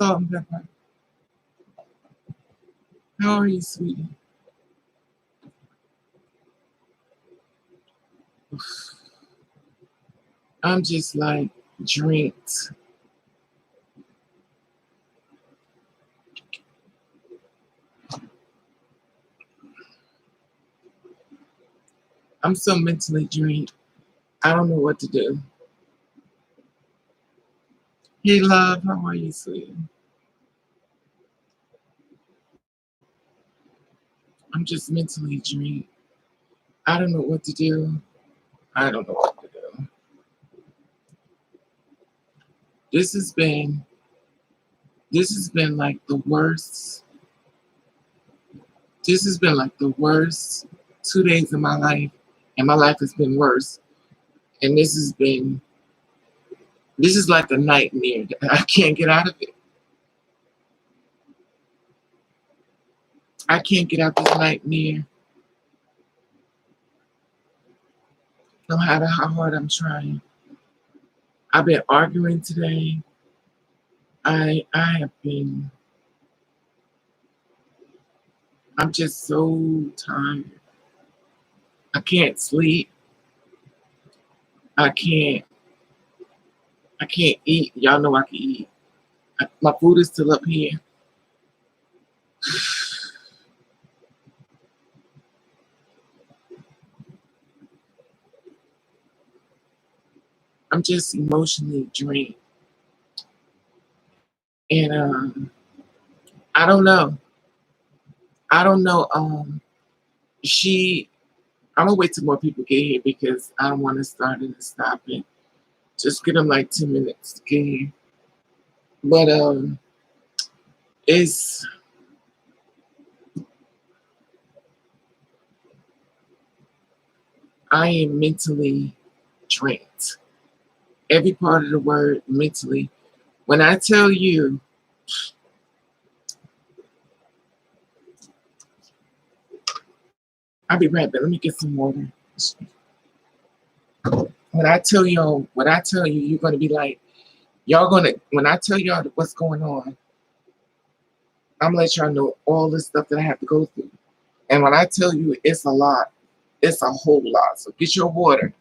Salt and pepper. How are you, sweetie? I'm just like drinked. I'm so mentally drained. I don't know what to do. Hey, love, how are you, sweetie? I'm just mentally drained. I don't know what to do. I don't know what to do. This has been this has been like the worst. This has been like the worst 2 days of my life, and my life has been worse. And this is like a nightmare. I can't get out of it. I can't get out this nightmare, no matter how hard I'm trying. I've been arguing today. I have been. I'm just so tired. I can't sleep. I can't. I can't eat. Y'all know I can eat. My food is still up here. I'm just emotionally drained, and I don't know. I don't know. She. I'm gonna wait till more people get here because I don't want to start and stop it. Just give them like 2 minutes to get here. But it's I am mentally drained. Every part of the word mentally. When I tell you, I'll be right back. Let me get some water. When I tell you, you're gonna be like, y'all gonna. When I tell y'all what's going on, I'm gonna let y'all know all the stuff that I have to go through. And when I tell you, it's a lot. It's a whole lot. So get your water.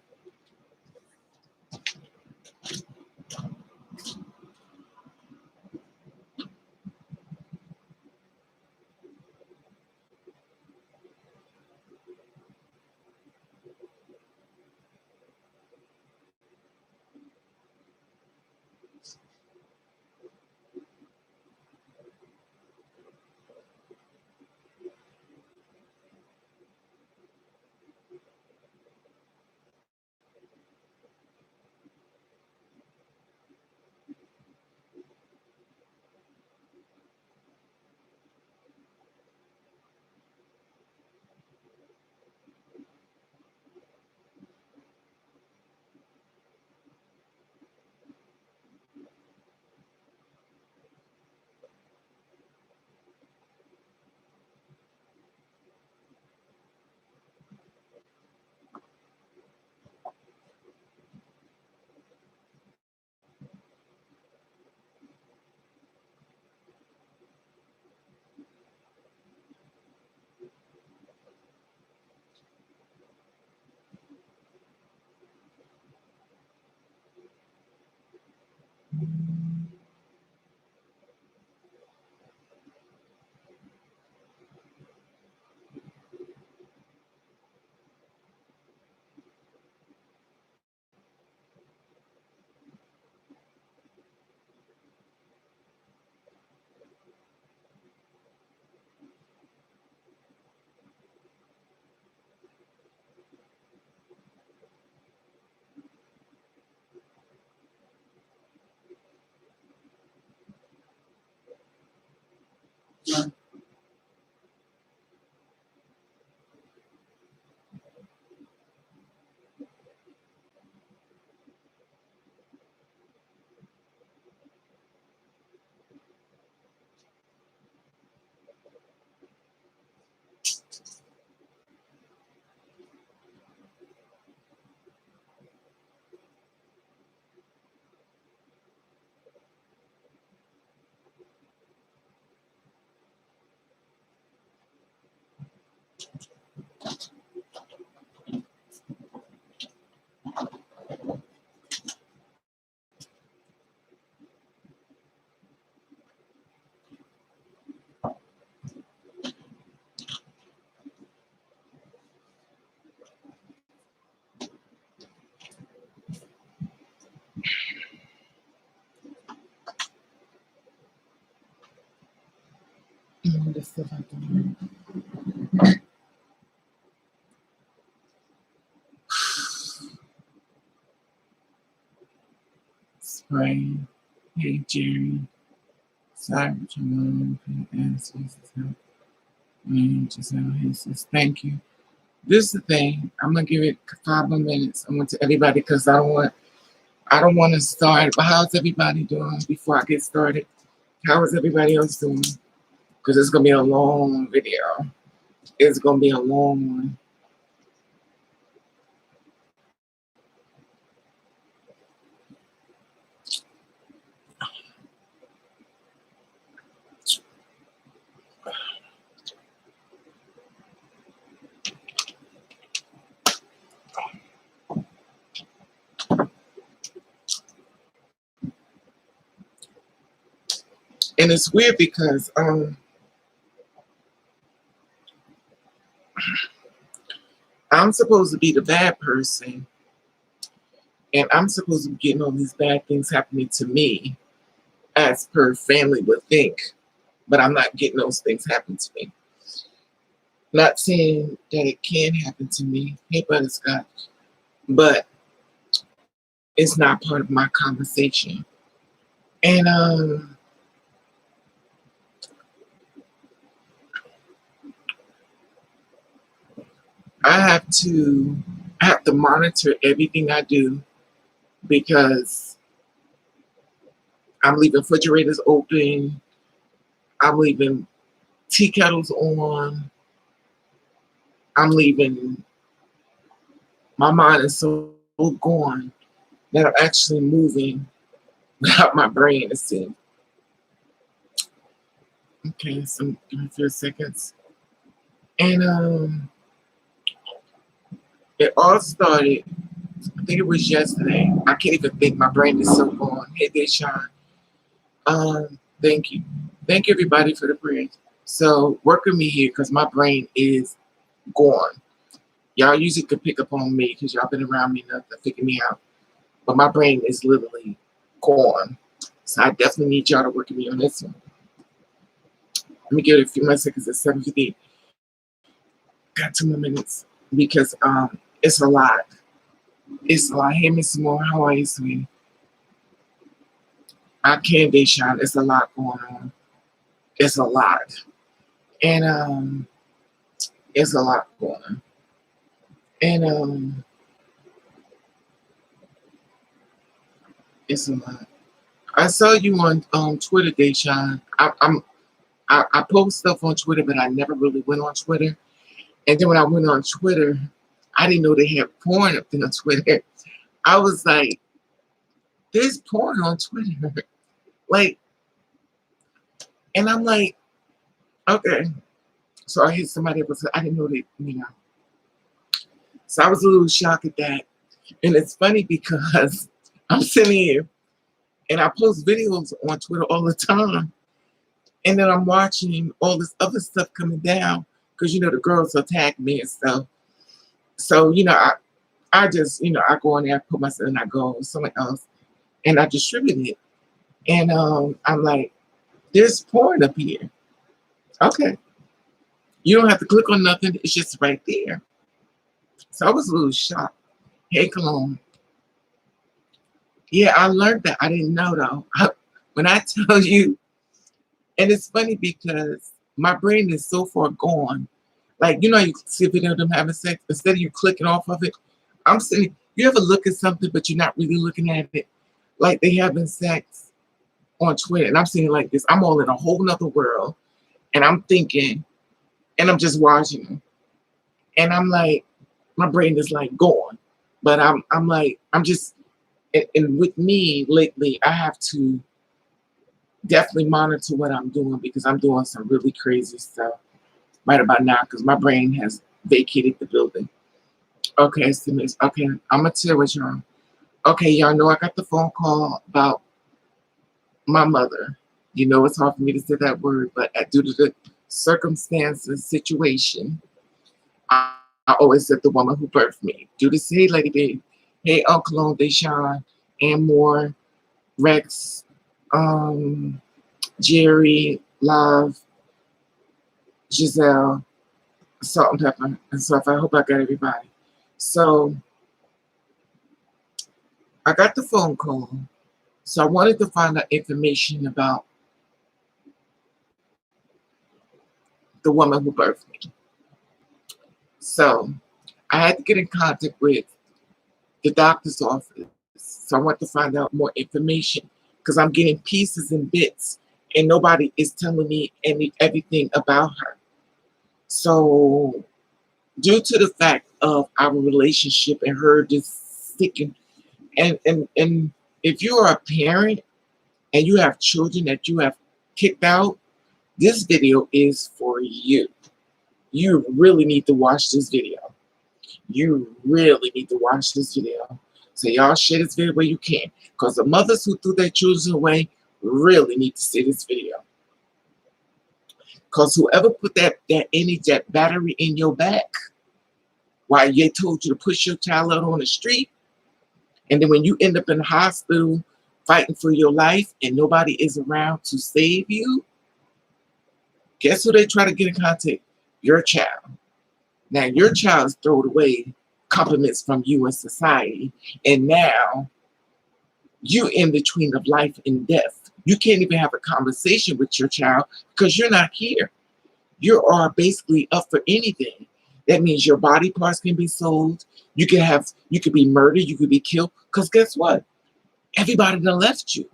of this stuff out there. Spray. Hey, Jerry. Sorry, but your mom can ask you to help. And Giselle, he says, thank you. This is the thing. I'm gonna give it 5 more minutes. I want to everybody because I don't want to start. But how's everybody doing before I get started? How is everybody else doing? Because it's gonna be a long video. It's gonna be a long one. And it's weird because I'm supposed to be the bad person, and I'm supposed to be getting all these bad things happening to me, as per family would think, but I'm not getting those things happen to me. Not saying that it can happen to me, hey Butterscotch, but it's not part of my conversation. And I have to monitor everything I do because I'm leaving refrigerators open, I'm leaving tea kettles on, I'm leaving, my mind is so gone that I'm actually moving without my brain to see. Okay, so give me a few seconds. And it all started, I think it was yesterday. I can't even think, my brain is so gone. Hey there, Sean. Thank you. Thank you everybody for the prayers. So work with me here because my brain is gone. Y'all usually could pick up on me because y'all been around me enough to figure me out. But my brain is literally gone. So I definitely need y'all to work with me on this one. Let me give it a few more seconds at 7:50. Got 2 more minutes because it's a lot. It's a lot. Hey, Miss Moore, how are you, sweetie? I can't be shot. It's a lot going on. It's a lot. And it's a lot going on. And it's a lot. I saw you on Twitter, Deshaun. I post stuff on Twitter, but I never really went on Twitter. And then when I went on Twitter, I didn't know they had porn up there on Twitter. I was like, there's porn on Twitter. Like, and I'm like, okay. So I hit somebody else. I didn't know they, you know. So I was a little shocked at that. And it's funny because I'm sitting here and I post videos on Twitter all the time. And then I'm watching all this other stuff coming down because, you know, the girls attack me and stuff. So, you know, I just, you know, I go in there, I put myself and I go with someone else and I distribute it. And I'm like, there's porn up here. Okay. You don't have to click on nothing. It's just right there. So I was a little shocked. Hey, Cologne. Yeah, I learned that. I didn't know, though. When I tell you, and it's funny because my brain is so far gone. Like, you know, you see a video of them having sex, instead of you clicking off of it, I'm sitting, you ever look at something, but you're not really looking at it? Like they having sex on Twitter, and I'm seeing like this. I'm all in a whole nother world, and I'm thinking, and I'm just watching them. And I'm like, my brain is like gone. But I'm like, I'm just, and with me lately, I have to definitely monitor what I'm doing because I'm doing some really crazy stuff right about now because my brain has vacated the building. Okay, so okay, I'm gonna tell what y'all. Okay, y'all know I got the phone call about my mother. You know it's hard for me to say that word, but due to the circumstances, situation, I always said the woman who birthed me. Do this, hey Lady B, hey Uncle Deshaun, and more, Rex, Jerry, Love, Giselle, Salt and Pepper, and stuff. I hope I got everybody. So I got the phone call. So I wanted to find out information about the woman who birthed me. So I had to get in contact with the doctor's office. So I want to find out more information because I'm getting pieces and bits, and nobody is telling me everything about her. So due to the fact of our relationship and her just sticking, and if you are a parent and you have children that you have kicked out, this video is for you. You really need to watch this video. You really need to watch this video. So y'all share this video where you can. Because the mothers who threw their children away really need to see this video. Because whoever put that energy, that battery in your back, while they told you to push your child out on the street, and then when you end up in the hospital fighting for your life and nobody is around to save you, guess who they try to get in contact? Your child. Now your child's thrown away compliments from you in society, and now you in between of life and death. You can't even have a conversation with your child because you're not here. You are basically up for anything. That means your body parts can be sold. You could be murdered. You could be killed. Because guess what? Everybody done left you.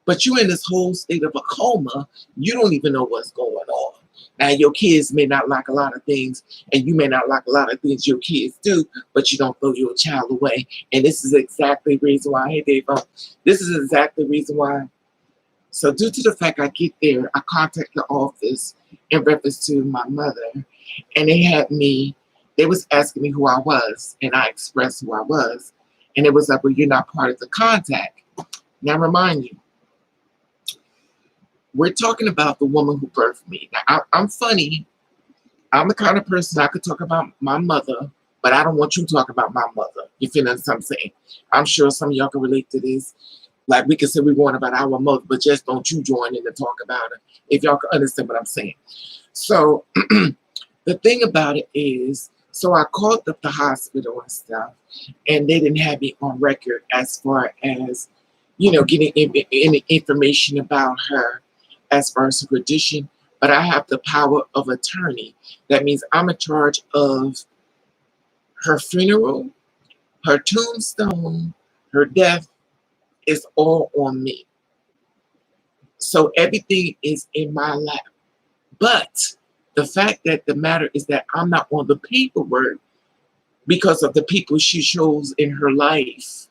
But you in this whole state of a coma. You don't even know what's going on. Now, your kids may not like a lot of things, and you may not like a lot of things your kids do, but you don't throw your child away. And this is exactly the reason why. Hey, Dave, this is exactly the reason why. So due to the fact I get there, I contact the office in reference to my mother, and they was asking me who I was, and I expressed who I was. And it was like, well, you're not part of the contact. Now, remind you, we're talking about the woman who birthed me. Now, I'm funny. I'm the kind of person I could talk about my mother, but I don't want you to talk about my mother. You feel what I'm saying? I'm sure some of y'all can relate to this. Like, we can say we want about our mother, but just don't you join in and talk about her, if y'all can understand what I'm saying. So the thing about it is, so I called up the hospital and stuff, and they didn't have me on record as far as, getting any information about her as far as her condition. But I have the power of attorney. That means I'm in charge of her funeral, her tombstone, her death. Is all on me. So everything is in my lap. But the fact that the matter is that I'm not on the paperwork because of the people she shows in her life.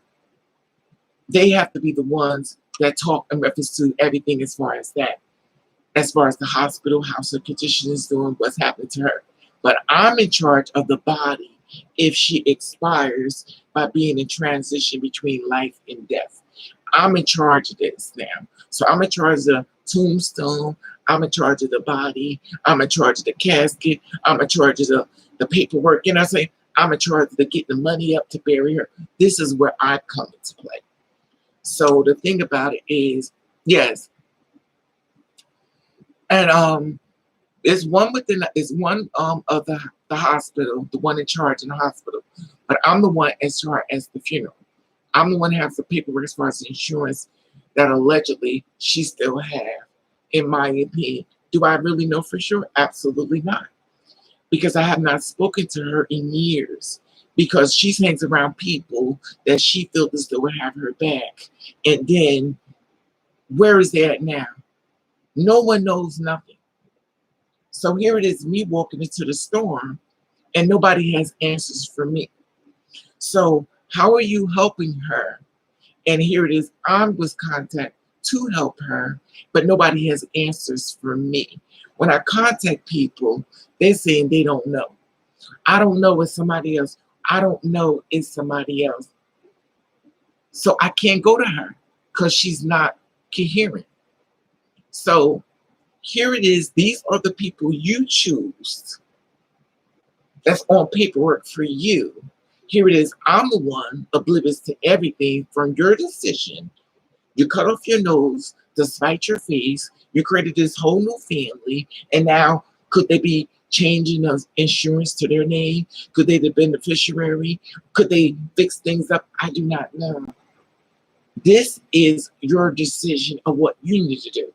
They have to be the ones that talk in reference to everything as far as that. As far as the hospital, how her condition is doing, what's happening to her. But I'm in charge of the body if she expires by being in transition between life and death. I'm in charge of this now. So I'm in charge of the tombstone. I'm in charge of the body. I'm in charge of the casket. I'm in charge of the paperwork. You know what I'm saying? I'm in charge of getting the money up to bury her. This is where I come into play. So the thing about it is, yes. And it's one of the hospital, the one in charge in the hospital. But I'm the one as far as the funeral. I'm the one who has the paperwork as far as the insurance that allegedly she still have, in my opinion. Do I really know for sure? Absolutely not. Because I have not spoken to her in years. Because she hangs around people that she feels as though would have her back. And then, where is that now? No one knows nothing. So here it is, me walking into the storm, and nobody has answers for me. So how are you helping her? And here it is, I'm with contact to help her, but nobody has answers for me. When I contact people, they're saying they don't know. I don't know, it's somebody else. I don't know, it's somebody else. So I can't go to her because she's not coherent. So here it is, these are the people you choose. That's on paperwork for you. Here it is, I'm the one oblivious to everything from your decision. You cut off your nose to spite your face. You created this whole new family. And now Could they be changing the insurance to their name? Could they be the beneficiary? Could they fix things up? I do not know. This is your decision of what you need to do.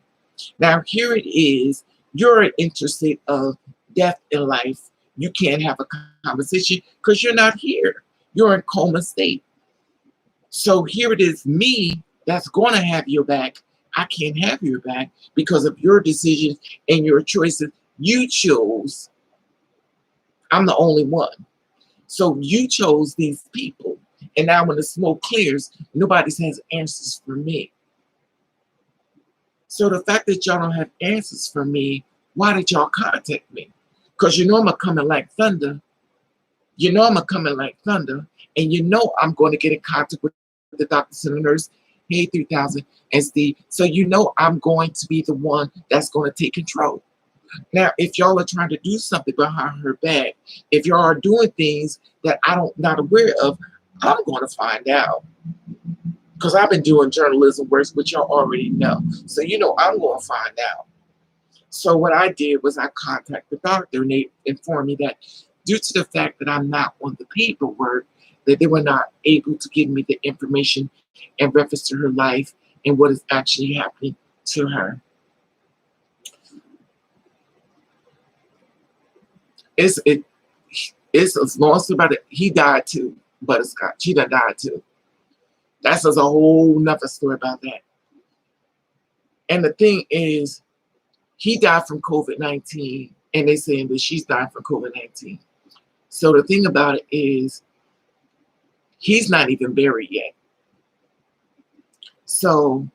Now, here it is. You're interested of death and life. You can't have a conversation because you're not here. You're in coma state. So here it is, me that's going to have your back. I can't have your back because of your decisions and your choices. You chose. I'm the only one. So you chose these people. And now when the smoke clears, nobody has answers for me. So the fact that y'all don't have answers for me, why did y'all contact me? Because you know I'm coming like thunder. You know I'm coming like thunder. And you know I'm going to get in contact with the doctors and the nurse. Hey, 3000 and Steve. So you know I'm going to be the one that's going to take control. Now, if y'all are trying to do something behind her back, if y'all are doing things that I'm not aware of, I'm going to find out. Because I've been doing journalism work, which y'all already know. So you know I'm going to find out. So what I did was I contacted the doctor and they informed me that due to the fact that I'm not on the paperwork, that they were not able to give me the information in reference to her life and what is actually happening to her. It's a long story about it. He died too, Butterscotch. She done died too. That's a whole nother story about that. And the thing is, he died from COVID-19, and they saying that she's dying from COVID-19. So the thing about it is, he's not even buried yet. So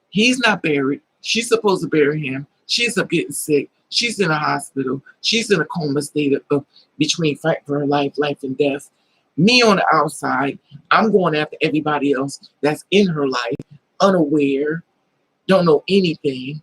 he's not buried. She's supposed to bury him. She ends up getting sick. She's in a hospital. She's in a coma state of between fight for her life and death. Me on the outside, I'm going after everybody else that's in her life, unaware, don't know anything.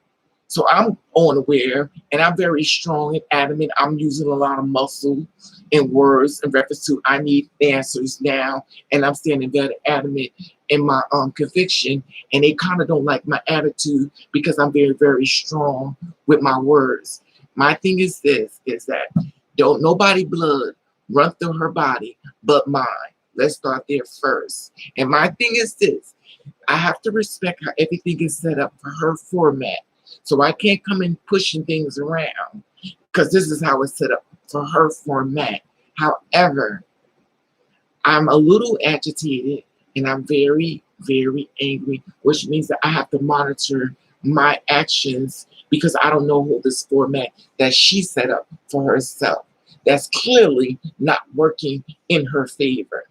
So I'm unaware, and I'm very strong and adamant. I'm using a lot of muscle and words in reference to I need answers now, and I'm standing very adamant in my conviction. And they kind of don't like my attitude because I'm very, very strong with my words. My thing is this: is that don't nobody blood run through her body but mine. Let's start there first. And my thing is this: I have to respect how everything is set up for her format. So I can't come in pushing things around because this is how it's set up for her format. However, I'm a little agitated and I'm very, very angry, which means that I have to monitor my actions because I don't know who this format that she set up for herself. That's clearly not working in her favor.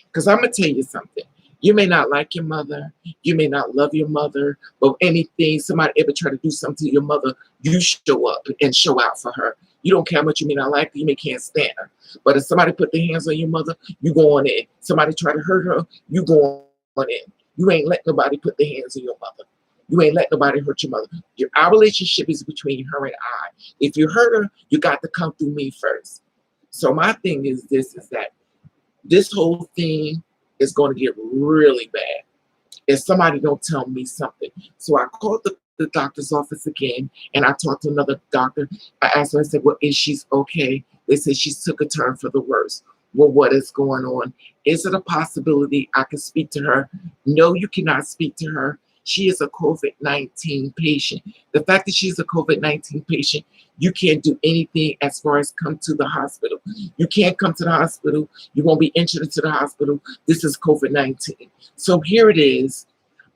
Because I'm going to tell you something. You may not like your mother. You may not love your mother. But anything, somebody ever try to do something to your mother, you show up and show out for her. You don't care how much you may not like her. You may can't stand her. But if somebody put their hands on your mother, you go on in. Somebody try to hurt her, you go on in. You ain't let nobody put their hands on your mother. You ain't let nobody hurt your mother. Our relationship is between her and I. If you hurt her, you got to come through me first. So my thing is this, is that this whole thing is going to get really bad if somebody don't tell me something. So I called the doctor's office again, and I talked to another doctor. I asked her, I said, well, is she okay? They said she took a turn for the worse. Well, what is going on? Is it a possibility I can speak to her? No, you cannot speak to her. She is a COVID-19 patient. The fact that she's a COVID-19 patient, you can't do anything as far as come to the hospital. You can't come to the hospital. You won't be entered into the hospital. This is COVID-19. So here it is,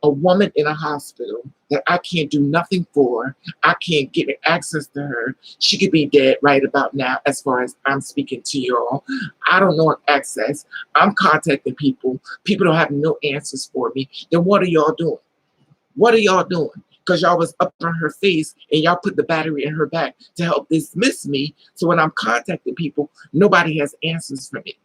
a woman in a hospital that I can't do nothing for. I can't get access to her. She could be dead right about now as far as I'm speaking to y'all. I don't know access. I'm contacting people. People don't have no answers for me. Then what are y'all doing? What are y'all doing? Because y'all was up on her face and y'all put the battery in her back to help dismiss me. So when I'm contacting people, nobody has answers for me.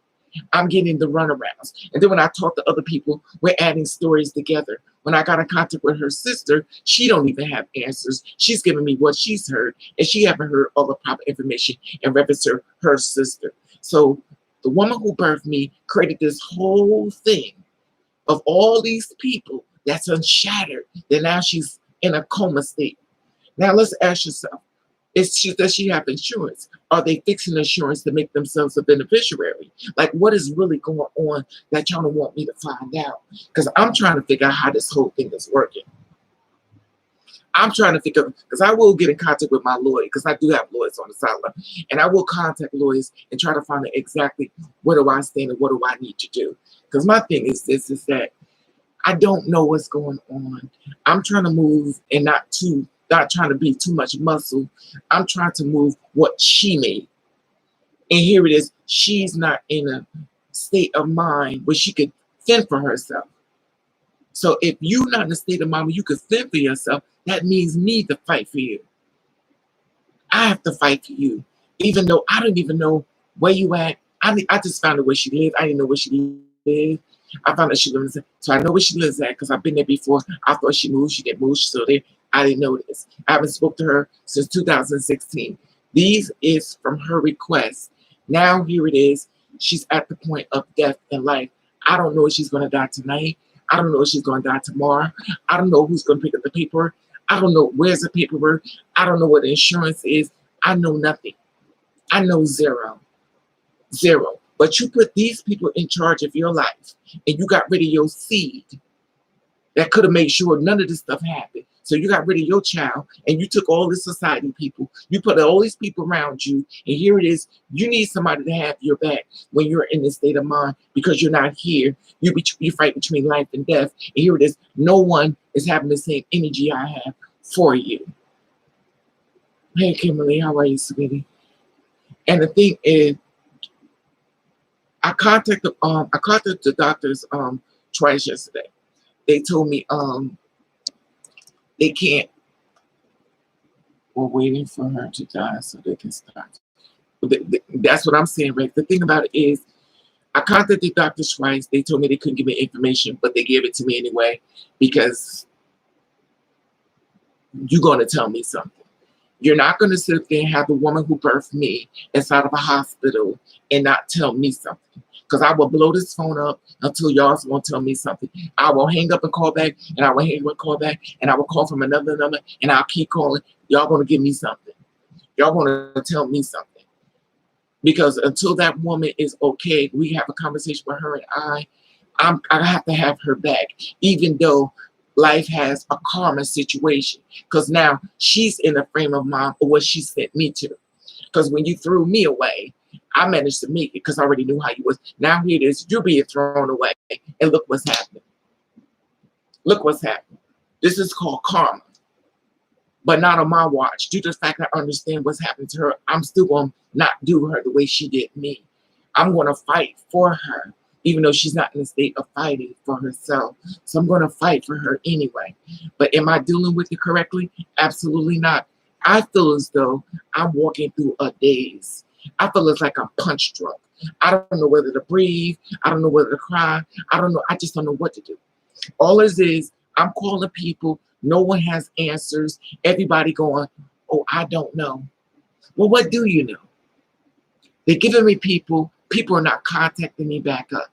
I'm getting the runarounds. And then when I talk to other people, we're adding stories together. When I got in contact with her sister, she don't even have answers. She's giving me what she's heard, and she haven't heard all the proper information in reference to her sister. So the woman who birthed me created this whole thing of all these people that's unshattered. Then now she's in a coma state. Now let's ask yourself, It's just that she have insurance. Are they fixing insurance to make themselves a beneficiary? Like, what is really going on that y'all don't want me to find out? Because I'm trying to figure out how this whole thing is working. I'm trying to figure, because I will get in contact with my lawyer, because I do have lawyers on the sideline, and I will contact lawyers and try to find out exactly where do I stand and what do I need to do. Because my thing is this, is that I don't know what's going on. I'm trying to move and not trying to be too much muscle. I'm trying to move what she made. And here it is. She's not in a state of mind where she could fend for herself. So if you're not in a state of mind where you could fend for yourself, that means me to fight for you. I have to fight for you. Even though I don't even know where you at. I just found out where she lived. I didn't know where she lived. I found out she lives in, so I know where she lives at because I've been there before. I thought she moved. She didn't move. She's still there. I didn't know this. I haven't spoke to her since 2016. These is from her request. Now here it is. She's at the point of death in life. I don't know if she's going to die tonight. I don't know if she's going to die tomorrow. I don't know who's going to pick up the paper. I don't know where's the paperwork. I don't know what the insurance is. I know nothing. I know zero. Zero. But you put these people in charge of your life and you got rid of your seed that could have made sure none of this stuff happened. So you got rid of your child and you took all the society people. You put all these people around you, and here it is. You need somebody to have your back when you're in this state of mind because you're not here. You fight between life and death. And here it is. No one is having the same energy I have for you. Hey, Kimberly, how are you, sweetie? And the thing is, I contacted the doctors twice yesterday. They told me they can't. We're waiting for her to die so they can start. That's what I'm saying, right? The thing about it is, I contacted the doctors twice. They told me they couldn't give me information, but they gave it to me anyway because you're going to tell me something. You're not going to sit there and have the woman who birthed me inside of a hospital and not tell me something. Because I will blow this phone up until y'all won't tell me something. I will hang up and call back, and I will hang up and call back, and I will call from another number, and I'll keep calling. Y'all going to give me something. Y'all going to tell me something. Because until that woman is okay, we have a conversation with her and I have to have her back, even though life has a karma situation, because now she's in a frame of mind for what she sent me to. Because when you threw me away, I managed to make it because I already knew how you was. Now here it is, you're being thrown away, and look what's happening. Look what's happening. This is called karma, but not on my watch. Due to the fact that I understand what's happening to her, I'm still going to not do her the way she did me. I'm going to fight for her, even though she's not in a state of fighting for herself. So I'm going to fight for her anyway. But am I dealing with it correctly? Absolutely not. I feel as though I'm walking through a daze. I feel it's like I'm punch drunk. I don't know whether to breathe. I don't know whether to cry. I don't know. I just don't know what to do. All it is, I'm calling people. No one has answers. Everybody going, oh, I don't know. Well, what do you know? They're giving me people. People are not contacting me back up.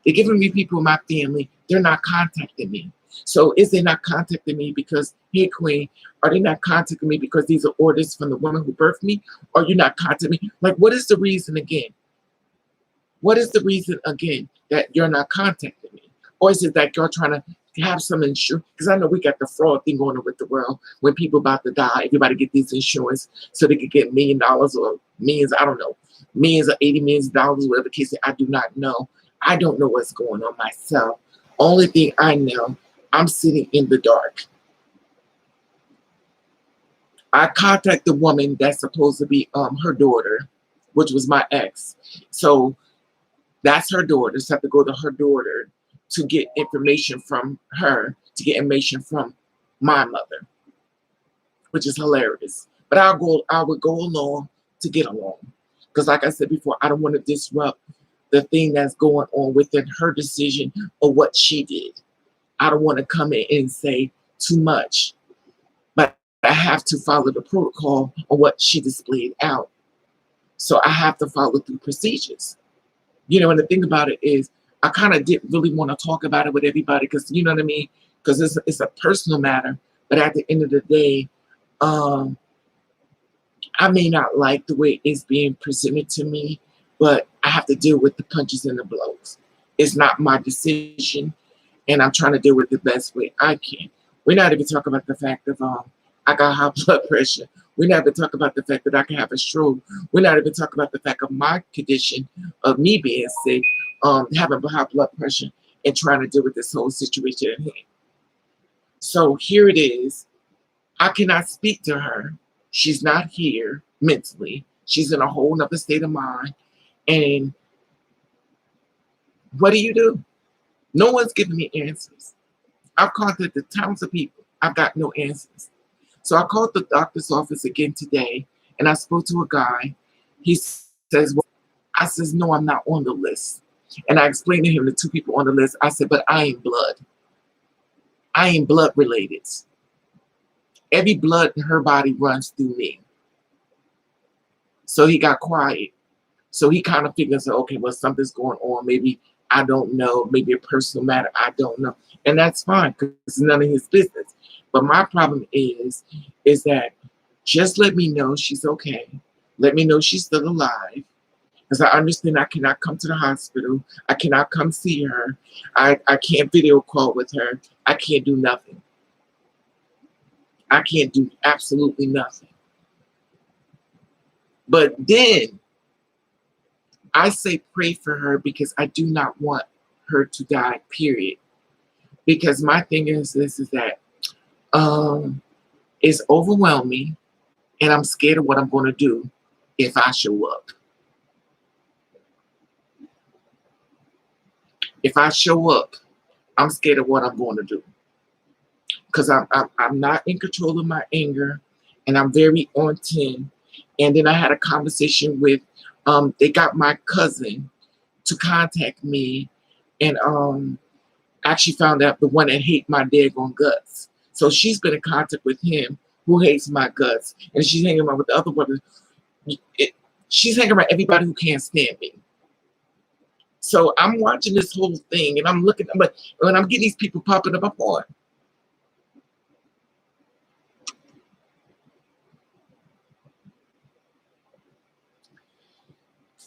They're giving me people in my family. They're not contacting me. So is they not contacting me because, hey, Queen, are they not contacting me because these are orders from the woman who birthed me? Or are you not contacting me? Like, what is the reason again? What is the reason again that you're not contacting me? Or is it that you're trying to have some insurance? Because I know we got the fraud thing going on with the world. When people about to die, everybody get these insurance so they could get $1 million or millions, I don't know, millions or 80 million dollars, whatever the case is. I do not know. I don't know what's going on myself. Only thing I know, I'm sitting in the dark. I contact the woman that's supposed to be her daughter, which was my ex. So that's her daughter. So I have to go to her daughter to get information from her, to get information from my mother, which is hilarious. But I would go along to get along. Because like I said before, I don't want to disrupt the thing that's going on within her decision or what she did. I don't want to come in and say too much, but I have to follow the protocol of what she displayed out. So I have to follow through procedures. You know, and the thing about it is, I kind of didn't really want to talk about it with everybody because, you know what I mean? Because it's a personal matter. But at the end of the day, I may not like the way it's being presented to me, but I have to deal with the punches and the blows. It's not my decision, and I'm trying to deal with it the best way I can. We're not even talking about the fact of I got high blood pressure. We're not even talking about the fact that I can have a stroke. We're not even talking about the fact of my condition of me being sick, having high blood pressure, and trying to deal with this whole situation at hand. So here it is. I cannot speak to her. She's not here mentally. She's in a whole nother state of mind. And what do you do? No one's giving me answers. I've contacted tons of people. I've got no answers. So I called the doctor's office again today, and I spoke to a guy. He says, well, I says, no, I'm not on the list. And I explained to him the two people on the list. I said, but I ain't blood. I ain't blood related. Every blood in her body runs through me. So he got quiet. So he kind of figures, okay, well, something's going on. Maybe I don't know. Maybe a personal matter. I don't know. And that's fine because it's none of his business. But my problem is that just let me know she's okay. Let me know she's still alive. Because I understand I cannot come to the hospital. I cannot come see her. I can't video call with her. I can't do nothing. I can't do absolutely nothing. But then I say pray for her because I do not want her to die, period. Because my thing is this is that it's overwhelming and I'm scared of what I'm going to do if I show up. If I show up, I'm scared of what I'm going to do. Because I'm not in control of my anger and I'm very on 10. And then I had a conversation with, they got my cousin to contact me and actually found out the one that hate my daggone guts. So she's been in contact with him who hates my guts. And she's hanging around with the other brothers. She's hanging around everybody who can't stand me. So I'm watching this whole thing and I'm looking, but when I'm getting these people popping up on.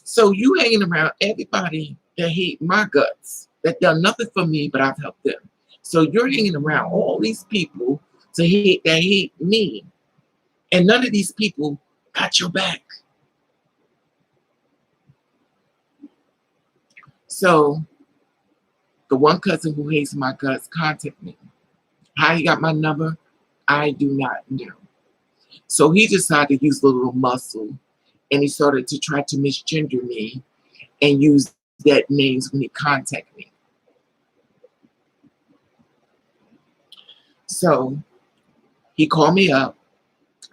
So you hanging around everybody that hate my guts, that done nothing for me, but I've helped them. So you're hanging around all these people that hate me. And none of these people got your back. So the one cousin who hates my guts contacted me. How he got my number, I do not know. So he decided to use the little muscle and he started to try to misgender me and use that names when he contacted me. So he called me up.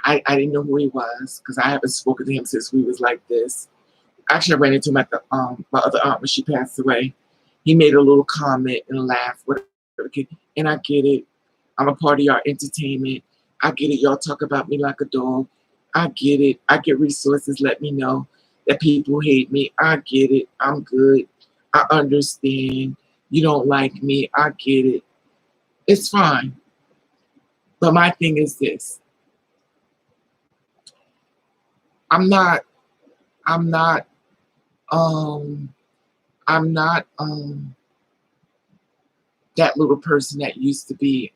I didn't know who he was because I haven't spoken to him since we was like this. Actually, I ran into him at the my other aunt when she passed away. He made a little comment and laugh, whatever. And I get it. I'm a part of your entertainment. I get it. Y'all talk about me like a dog. I get it. I get resources. Let me know that people hate me. I get it. I'm good. I understand. You don't like me. I get it. It's fine. But my thing is this. I'm not I'm not I'm not that little person that used to be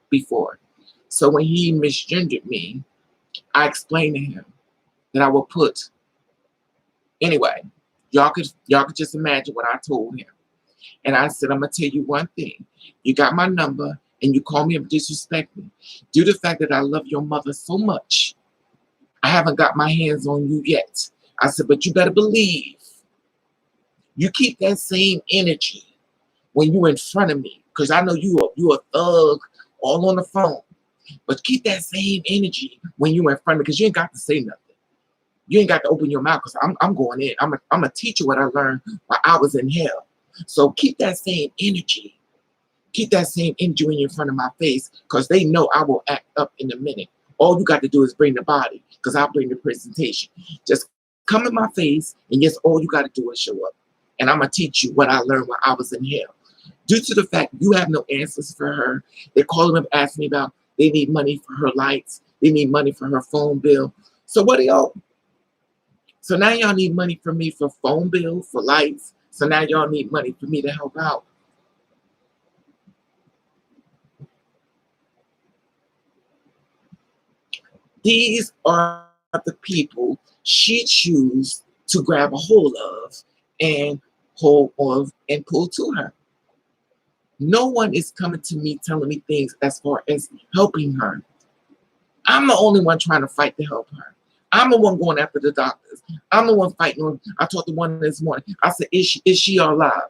before. So when he misgendered me, I explained to him that I will put anyway, y'all could just imagine what I told him. And I said, I'm gonna tell you one thing. You got my number and you call me and disrespect me. Due to the fact that I love your mother so much, I haven't got my hands on you yet. I said, but you better believe you keep that same energy when you in front of me. Because I know you a thug all on the phone. But keep that same energy when you in front of me because you ain't got to say nothing. You ain't got to open your mouth because I'm going in. I'm a teacher what I learned while I was in hell. So keep that same energy. Keep that same energy when you're in front of my face because they know I will act up in a minute. All you got to do is bring the body because I'll bring the presentation. Just come in my face and yes, all you got to do is show up. And I'm going to teach you what I learned while I was in hell. Due to the fact you have no answers for her, they're calling up asking me about they need money for her lights. They need money for her phone bill. So what do y'all? So now y'all need money from me for phone bill, for lights. So now y'all need money for me to help out. These are the people she choose to grab a hold of and hold of and pull to her. No one is coming to me telling me things as far as helping her. I'm the only one trying to fight to help her. I'm the one going after the doctors. I'm the one fighting her. I talked to one this morning. I said, is she alive?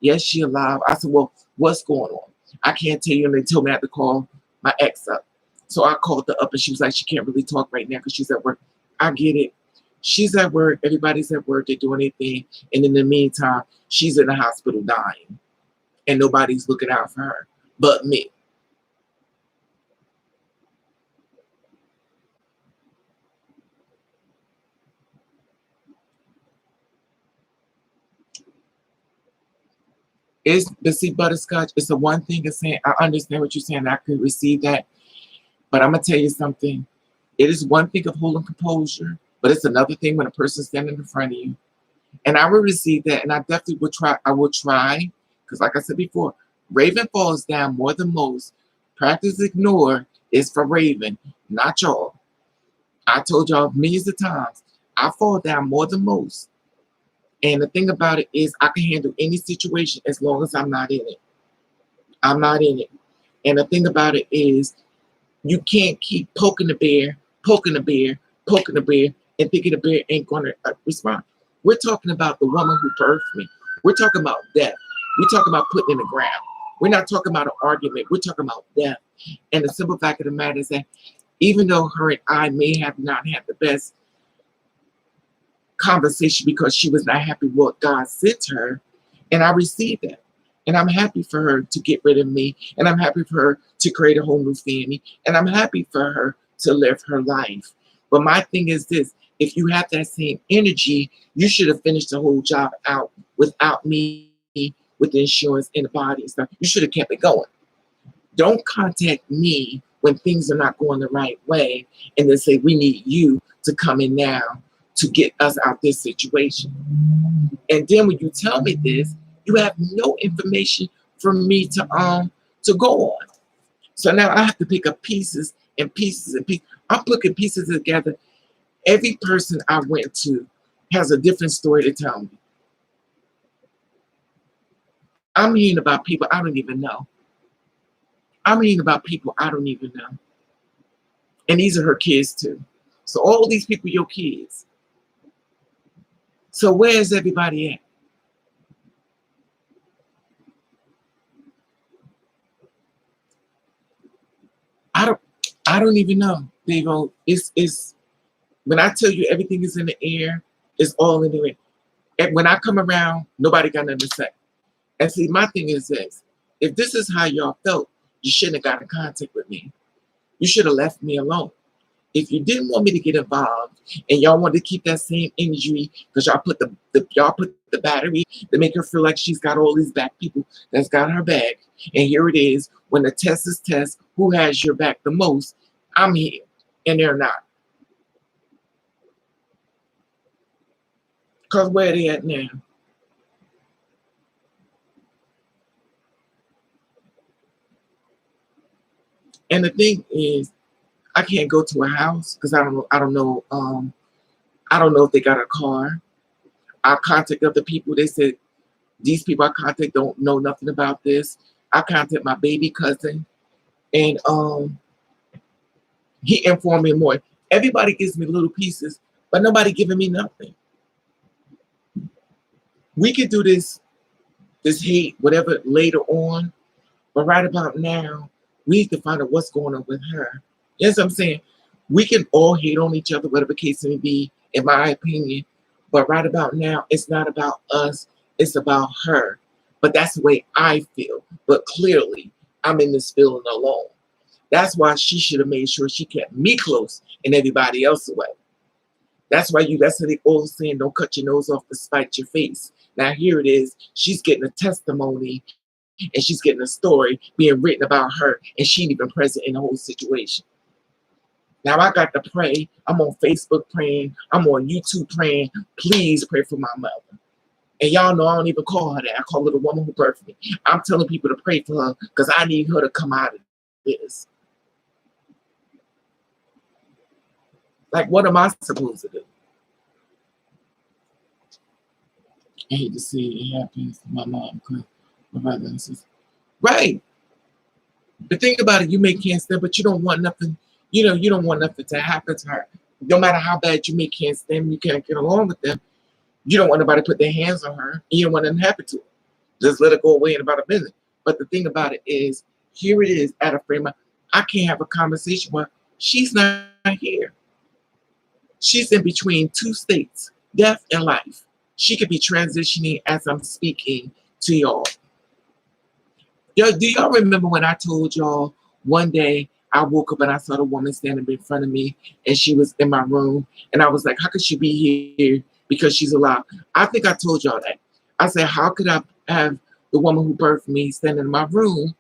Yes, she alive. I said, well, what's going on? I can't tell you. And they told me I had to call my ex up. So I called her up and she was like, she can't really talk right now because she's at work. I get it. She's at work. Everybody's at work. They're doing their thing. And in the meantime, she's in the hospital dying. And nobody's looking out for her but me. But see, Butterscotch, it's the one thing of saying, I understand what you're saying. I could receive that. But I'm going to tell you something. It is one thing of holding composure, but it's another thing when a person's standing in front of you. And I will receive that. And I definitely will try. I will try. Because like I said before, Raven falls down more than most. Practice ignore is for Raven, not y'all. I told y'all millions of times, I fall down more than most. And the thing about it is I can handle any situation as long as I'm not in it. I'm not in it. And the thing about it is you can't keep poking the bear, poking the bear, poking the bear, and thinking the bear ain't going to respond. We're talking about the woman who birthed me. We're talking about death. We're talking about putting in the ground. We're not talking about an argument. We're talking about death. And the simple fact of the matter is that even though her and I may have not had the best conversation because she was not happy with what God sent her, and I received that. And I'm happy for her to get rid of me, and I'm happy for her to create a whole new family, and I'm happy for her to live her life. But my thing is this: if you have that same energy, you should have finished the whole job out without me with the insurance and the body and stuff. You should have kept it going. Don't contact me when things are not going the right way and then say, we need you to come in now to get us out this situation. And then when you tell me this, you have no information for me to go on. So now I have to pick up pieces and pieces and pieces. I'm putting pieces together. Every person I went to has a different story to tell me. I'm hearing about people I don't even know. I'm hearing about people I don't even know. And these are her kids too. So all these people, your kids. So where's everybody at? I don't I don't even know. They go, it's when I tell you everything is in the air, it's all in the air. And when I come around, nobody got nothing to say. And see, my thing is this: if this is how y'all felt, you shouldn't have got in contact with me. You should have left me alone. If you didn't want me to get involved and y'all wanted to keep that same energy because y'all put y'all put the battery to make her feel like she's got all these back people that's got her back. And here it is, when the test is test, who has your back the most? I'm here. And they're not. Because where they at now? And the thing is, I can't go to a house because I don't know if they got a car. I contact other people. They said these people I contact don't know nothing about this. I contact my baby cousin, and he informed me more. Everybody gives me little pieces, but nobody giving me nothing. We could do this hate, whatever, later on, but right about now, we need to find out what's going on with her. Yes, I'm saying we can all hate on each other, whatever case it may be, in my opinion. But right about now, it's not about us, it's about her. But that's the way I feel. But clearly, I'm in this feeling alone. That's why she should have made sure she kept me close and everybody else away. That's what they all saying, don't cut your nose off to spite your face. Now here it is, she's getting a testimony and she's getting a story being written about her, and she ain't even present in the whole situation. Now I got to pray. I'm on Facebook praying. I'm on YouTube praying. Please pray for my mother. And y'all know I don't even call her that. I call her the woman who birthed me. I'm telling people to pray for her because I need her to come out of this. Like, what am I supposed to do? I hate to see it happen to my mom because my brother and sister. Right. But think about it, you may can't stand, but you don't want nothing, you don't want nothing to happen to her. No matter how bad you may can't stand, you can't get along with them. You don't want nobody to put their hands on her, and you don't want nothing to happen to her. Just let it go away and about a business. But the thing about it is, here it is at a frame of, I can't have a conversation with her. She's not here. She's in between two states, death and life. She could be transitioning as I'm speaking to y'all. Yo, do y'all remember when I told y'all one day I woke up and I saw the woman standing in front of me and she was in my room and I was like, how could she be here because she's alive? I think I told y'all that. I said, how could I have the woman who birthed me standing in my room?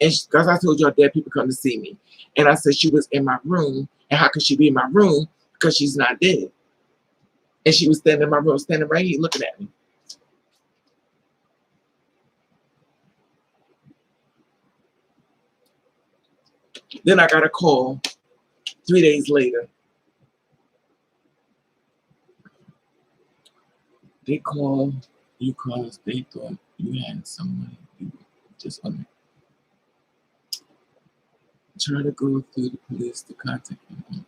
And because I told y'all dead people come to see me. And I said she was in my room. And how could she be in my room? Because she's not dead. And she was standing in my room, standing right here looking at me. Then I got a call 3 days later. They called you because they thought you had someone you just want to try to go through the police to contact them.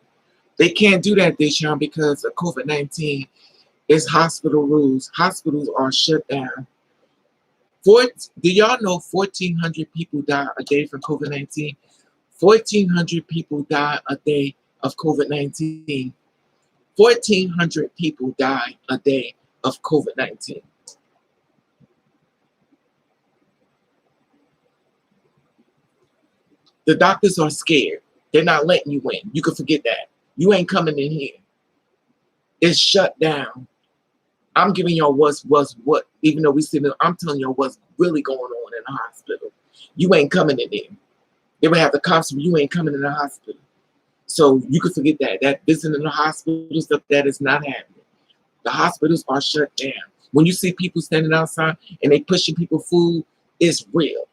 They can't do that, Deshaun, because of COVID-19. It's hospital rules. Hospitals are shut down. Do y'all know 1,400 people die a day from COVID-19? 1,400 people die a day of COVID-19. 1,400 people die a day of COVID-19. The doctors are scared. They're not letting you in. You can forget that. You ain't coming in here. It's shut down. I'm giving y'all what, even though we sit in, I'm telling y'all what's really going on in the hospital. You ain't coming in there. They would have the cops, you ain't coming in the hospital. So you can forget that. That visiting in the hospital stuff, that is not happening. The hospitals are shut down. When you see people standing outside and they pushing people food, it's real.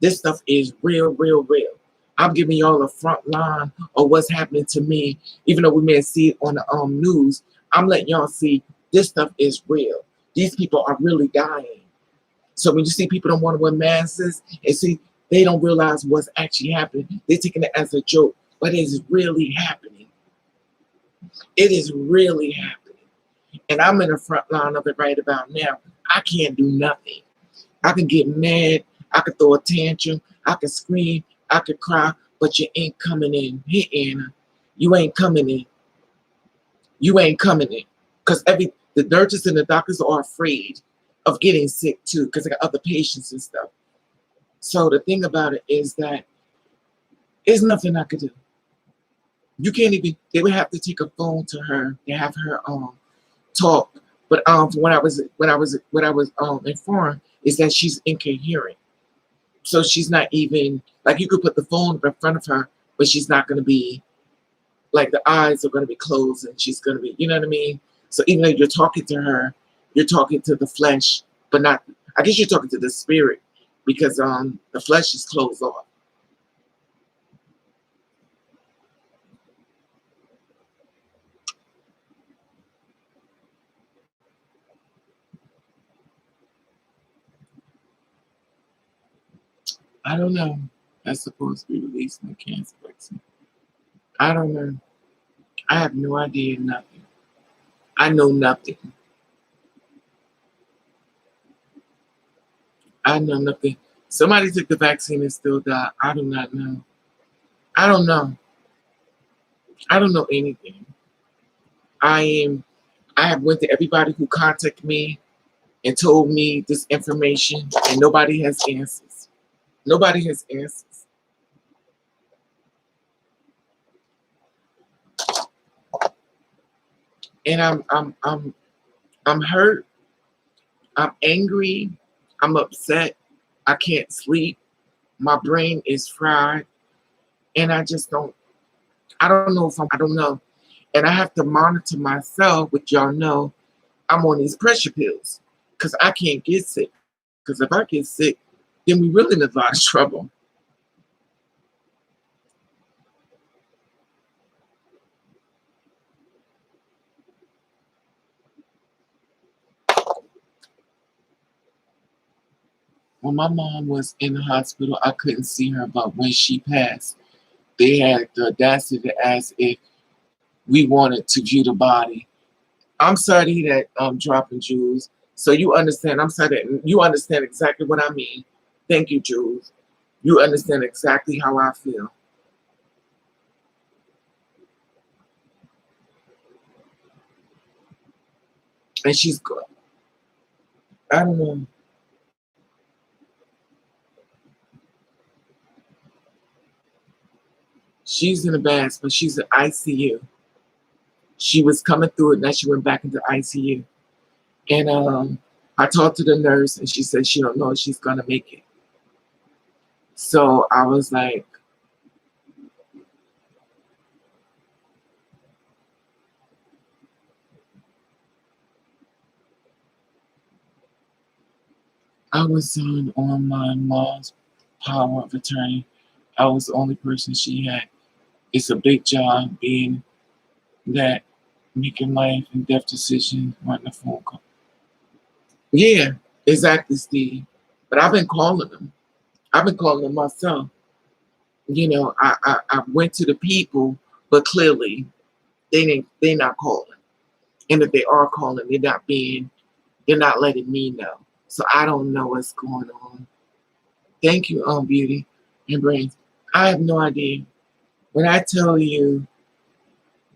This stuff is real, real, real. I'm giving y'all a front line of what's happening to me, even though we may see it on the news. I'm letting y'all see this stuff is real. These people are really dying. So when you see people don't want to wear masks and see, they don't realize what's actually happening. They're taking it as a joke, but it is really happening. It is really happening. And I'm in the front line of it right about now. I can't do nothing. I can get mad. I could throw a tantrum. I could scream. I could cry. But you ain't coming in. Hey, Anna. You ain't coming in. You ain't coming in. Because the nurses and the doctors are afraid of getting sick too, because they got other patients and stuff. So the thing about it is that there's nothing I could do. You can't even, they would have to take a phone to her and have her talk. But what I was informed is that she's incoherent. So she's not even, like, you could put the phone in front of her, but she's not going to be, like, the eyes are going to be closed and she's going to be, you know what I mean? So even though you're talking to her, you're talking to the flesh, but not, I guess you're talking to the spirit, because the flesh is closed off. I don't know. That's supposed to be releasing the cancer vaccine. I don't know. I have no idea, nothing. I know nothing. I know nothing. Somebody took the vaccine and still died. I do not know. I don't know. I don't know anything. I have went to everybody who contacted me and told me this information, and nobody has answers. Nobody has answers. And I'm hurt. I'm angry. I'm upset. I can't sleep. My brain is fried. And I just don't. I don't know if I don't know. And I have to monitor myself, which y'all know I'm on these pressure pills because I can't get sick. Because if I get sick, then we really in a lot of trouble. When my mom was in the hospital, I couldn't see her, but when she passed, they had the audacity to ask if we wanted to view the body. I'm sorry to hear that, dropping Jules. So you understand. I'm sorry that you understand exactly what I mean. Thank you, Jules. You understand exactly how I feel. And she's good. I don't know. She's in a bad, but she's in ICU. She was coming through it, now she went back into ICU. And I talked to the nurse, and she said she don't know if she's gonna make it. So I was like, I was on my mom's power of attorney. I was the only person she had. It's a big job being that making life and death decisions on the phone call. Yeah, exactly, Steve. But I've been calling them. I've been calling them myself. I went to the people, but clearly they're not calling. And if they are calling, they're not letting me know. So I don't know what's going on. Thank you, Beauty and Brains. I have no idea. When I tell you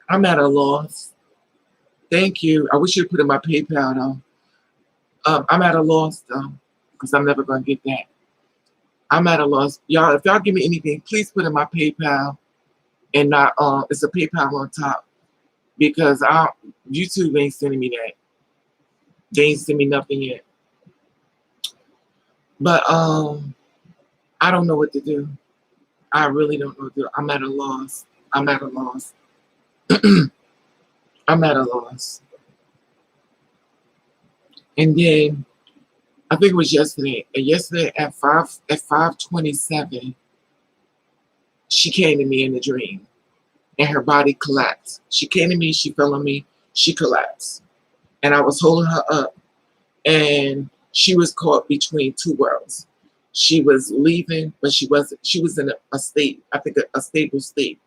I'm at a loss, thank you. I wish you'd put in my PayPal though. I'm at a loss though, because I'm never gonna get that. I'm at a loss. Y'all, if y'all give me anything, please put in my PayPal and not it's a PayPal on top because YouTube ain't sending me that. They ain't sending me nothing yet. But I don't know what to do. I really don't know what to do. I'm at a loss. I'm at a loss. I'm at a loss. And then I think it was yesterday. And yesterday at 5:27, she came to me in a dream and her body collapsed. She came to me, she fell on me, she collapsed. And I was holding her up and she was caught between two worlds. She was leaving, but she was in a state, I think a stable state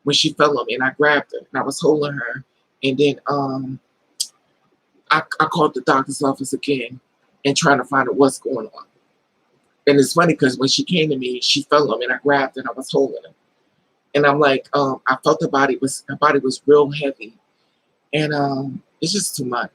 when she fell on me and I grabbed her and I was holding her. And then I called the doctor's office again and trying to find out what's going on. And it's funny because when she came to me, she fell on me and I grabbed her and I was holding her. And I'm like, I felt her body was real heavy. And it's just too much.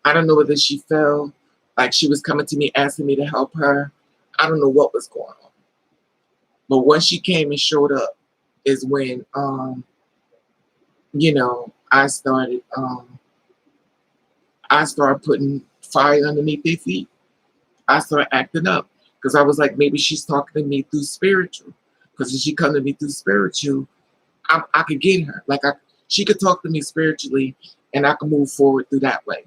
I don't know whether she fell, like she was coming to me asking me to help her. I don't know what was going on. But when she came and showed up is when I started putting fire underneath their feet. I started acting up because I was like, maybe she's talking to me through spiritual. Because if she come to me through spiritual, I could get her. She could talk to me spiritually, and I could move forward through that way.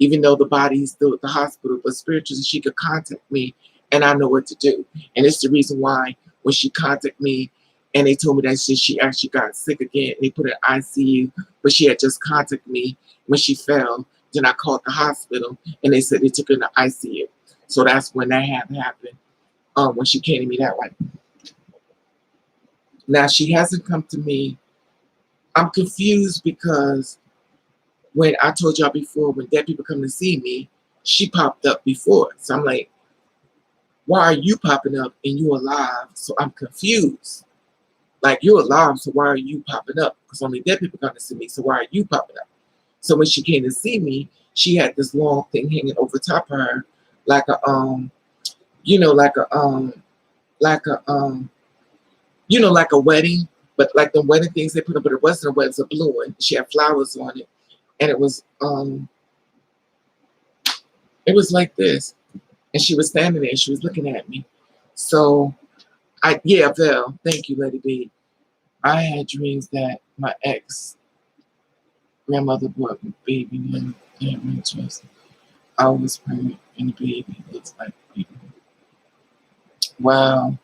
Even though the body is still at the hospital, but spiritually, she could contact me, and I know what to do. And it's the reason why when she contacted me, and they told me that she actually got sick again, and they put her in ICU, but she had just contacted me when she fell. Then I called the hospital, and they said they took her in the ICU. So that's when that had happened. When she came to me that way. Now she hasn't come to me. I'm confused because when I told y'all before, when dead people come to see me, she popped up before. So I'm like, why are you popping up and you alive? So I'm confused. Like you're alive, so why are you popping up? Because only dead people come to see me. So why are you popping up? So when she came to see me, she had this long thing hanging over top of her, like a like a like a wedding, but like the wedding things they put up, but it wasn't a wedding, it's a blue one. She had flowers on it. and it was like this. And she was standing there, she was looking at me. So yeah, Val, thank you, Lady B. I had dreams that my ex grandmother brought me baby and damn interest. I was pregnant and the baby looks like a baby. Wow.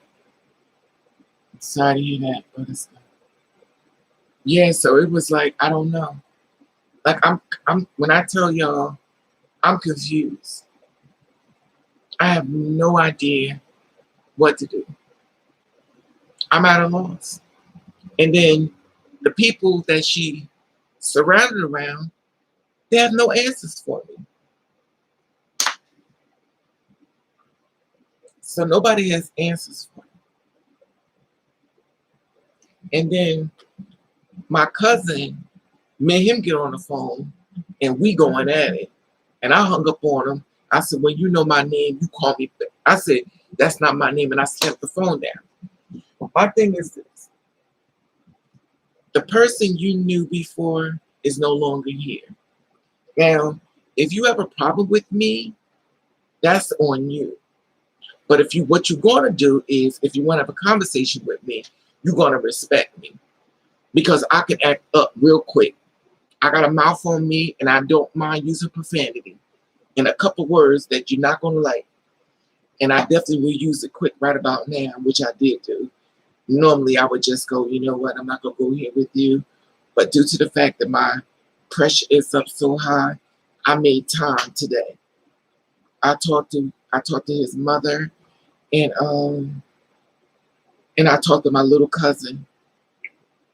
Sorry to hear that, but it's yeah, so it was like, I don't know. Like I'm when I tell y'all I'm confused. I have no idea what to do. I'm at a loss. And then the people that she surrounded around, they have no answers for me. So nobody has answers for me. And then my cousin made him get on the phone and we going at it. And I hung up on him. I said, well, you know my name, you call me. I said, that's not my name. And I slammed the phone down. My thing is this. The person you knew before is no longer here. Now, if you have a problem with me, that's on you. But if you what you're gonna do is if you want to have a conversation with me, you're gonna respect me. Because I can act up real quick. I got a mouth on me and I don't mind using profanity in a couple words that you're not gonna like. And I definitely will use it quick right about now, which I did do. Normally I would just go, you know what, I'm not gonna go here with you. But due to the fact that my pressure is up so high, I made time today. I talked to his mother and I talked to my little cousin.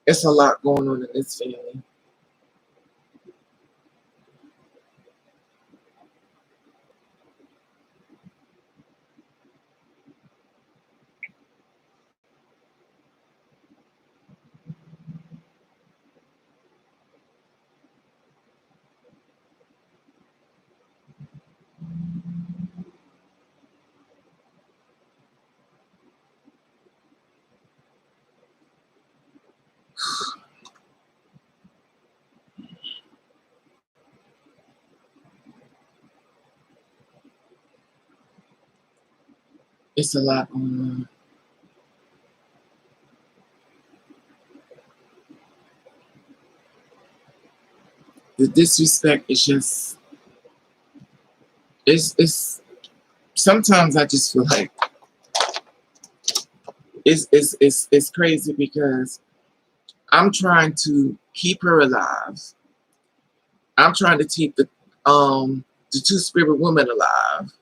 It's a lot going on in this family. It's a lot going on. The disrespect is just it's sometimes I just feel like it's crazy because I'm trying to keep her alive. I'm trying to keep the two spirit women alive.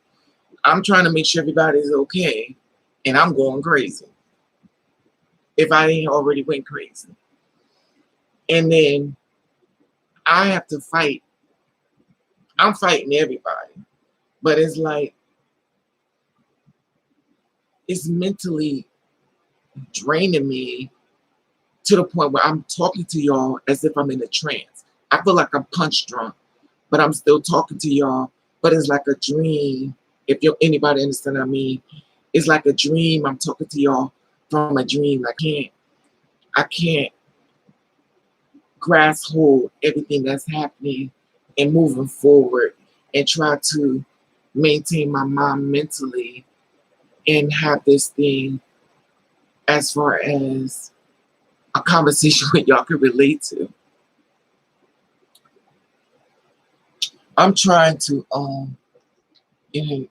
I'm trying to make sure everybody's okay, and I'm going crazy. If I ain't already went crazy, and then I have to fight. I'm fighting everybody, but it's like it's mentally draining me to the point where I'm talking to y'all as if I'm in a trance. I feel like I'm punch drunk, but I'm still talking to y'all. But it's like a dream. If you anybody understand what I mean, it's like a dream. I'm talking to y'all from a dream. I can't grasp hold everything that's happening and moving forward and try to maintain my mind mentally and have this thing as far as a conversation with y'all can relate to. I'm trying to you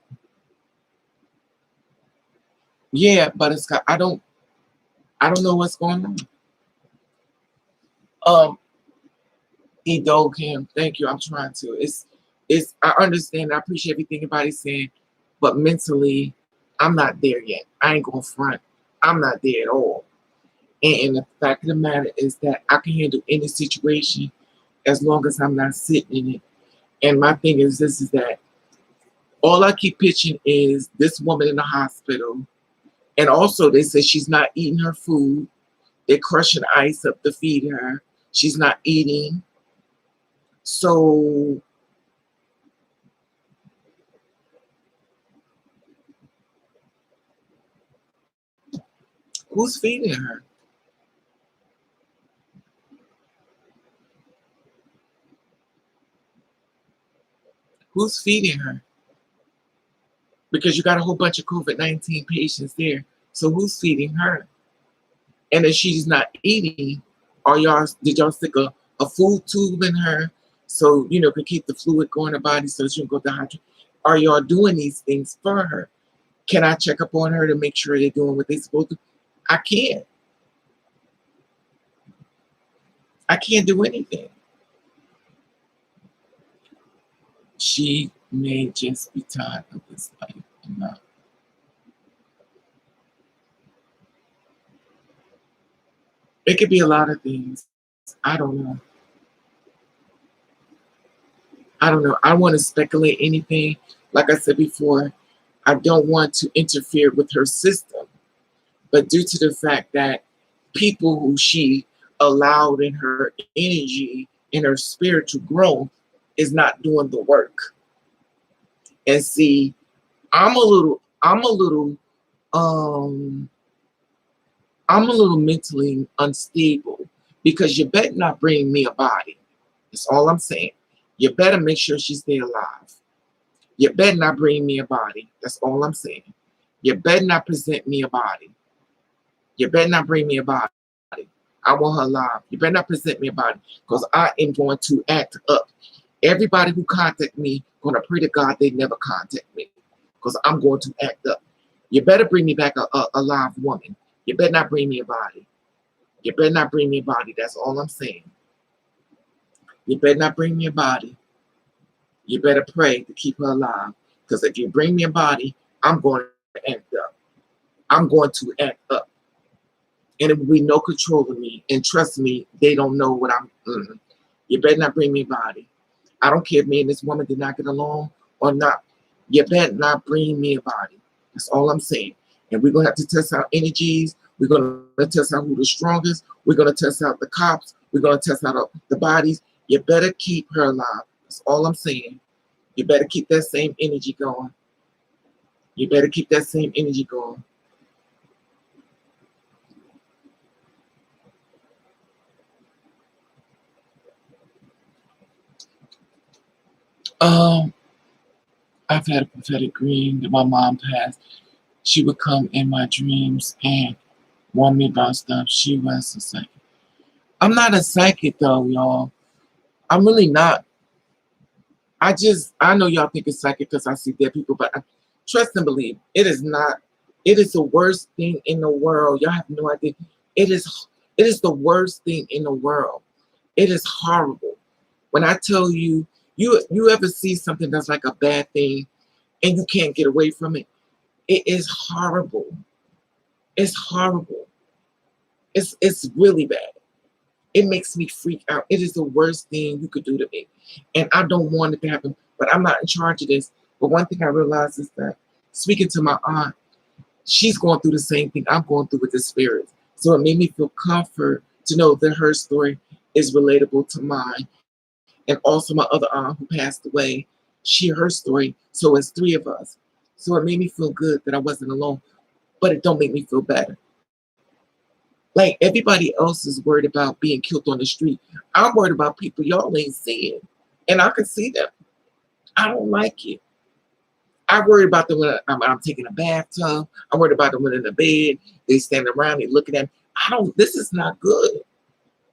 yeah, but it's got I don't know what's going on. Um Edo Kim, thank you. I'm trying to. It's I understand, I appreciate everything everybody's saying, but mentally I'm not there yet. I ain't gonna front. I'm not there at all. And the fact of the matter is that I can handle any situation as long as I'm not sitting in it. And my thing is this is that all I keep pitching is this woman in the hospital. And also they say she's not eating her food. They're crushing ice up to feed her. She's not eating. So who's feeding her? Who's feeding her? Because you got a whole bunch of COVID-19 patients there. So who's feeding her? And if she's not eating, did y'all stick a food tube in her so can keep the fluid going in her body so she can go dehydrate? Are y'all doing these things for her? Can I check up on her to make sure they're doing what they're supposed to? I can't. I can't do anything. She may just be tired of this life enough. It could be a lot of things. I don't know. I don't know. I don't want to speculate anything. Like I said before, I don't want to interfere with her system. But due to the fact that people who she allowed in her energy, in her spiritual growth, is not doing the work. And see, I'm a little um I'm a little mentally unstable because you better not bring me a body. That's all I'm saying. You better make sure she stay alive. You better not bring me a body. That's all I'm saying. You better not present me a body. You better not bring me a body. I want her alive. You better not present me a body because I am going to act up. Everybody who contact me, gonna pray to God they never contact me because I'm going to act up. You better bring me back a live woman. You better not bring me a body. You better not bring me a body. That's all I'm saying. You better not bring me a body. You better pray to keep her alive. Because if you bring me a body, I'm going to act up. I'm going to act up. And it will be no control of me. And trust me, they don't know what I'm. You better not bring me a body. I don't care if me and this woman did not get along or not. You better not bring me a body. That's all I'm saying. And we're going to have to test our energies. We're going to test out who's the strongest. We're going to test out the cops. We're going to test out the bodies. You better keep her alive. That's all I'm saying. You better keep that same energy going. You better keep that same energy going. I've had a prophetic dream that my mom passed. She would come in my dreams and warn me about stuff. She was a psychic. I'm not a psychic though, y'all. I'm really not. I know y'all think it's psychic because I see dead people, but trust and believe, it is not. It is the worst thing in the world. Y'all have no idea. It is the worst thing in the world. It is horrible. When I tell you, you ever see something that's like a bad thing and you can't get away from it? It is horrible. It's horrible. It's really bad. It makes me freak out. It is the worst thing you could do to me. And I don't want it to happen, but I'm not in charge of this. But one thing I realized is that speaking to my aunt, she's going through the same thing I'm going through with the spirits. So it made me feel comfort to know that her story is relatable to mine. And also my other aunt who passed away, her story. So it's three of us. So it made me feel good that I wasn't alone, but it don't make me feel better. Like everybody else is worried about being killed on the street. I'm worried about people y'all ain't seeing. And I can see them. I don't like it. I worry about them when I'm taking a bathtub. I worry about them when in the bed. They stand around, they looking at me. This is not good.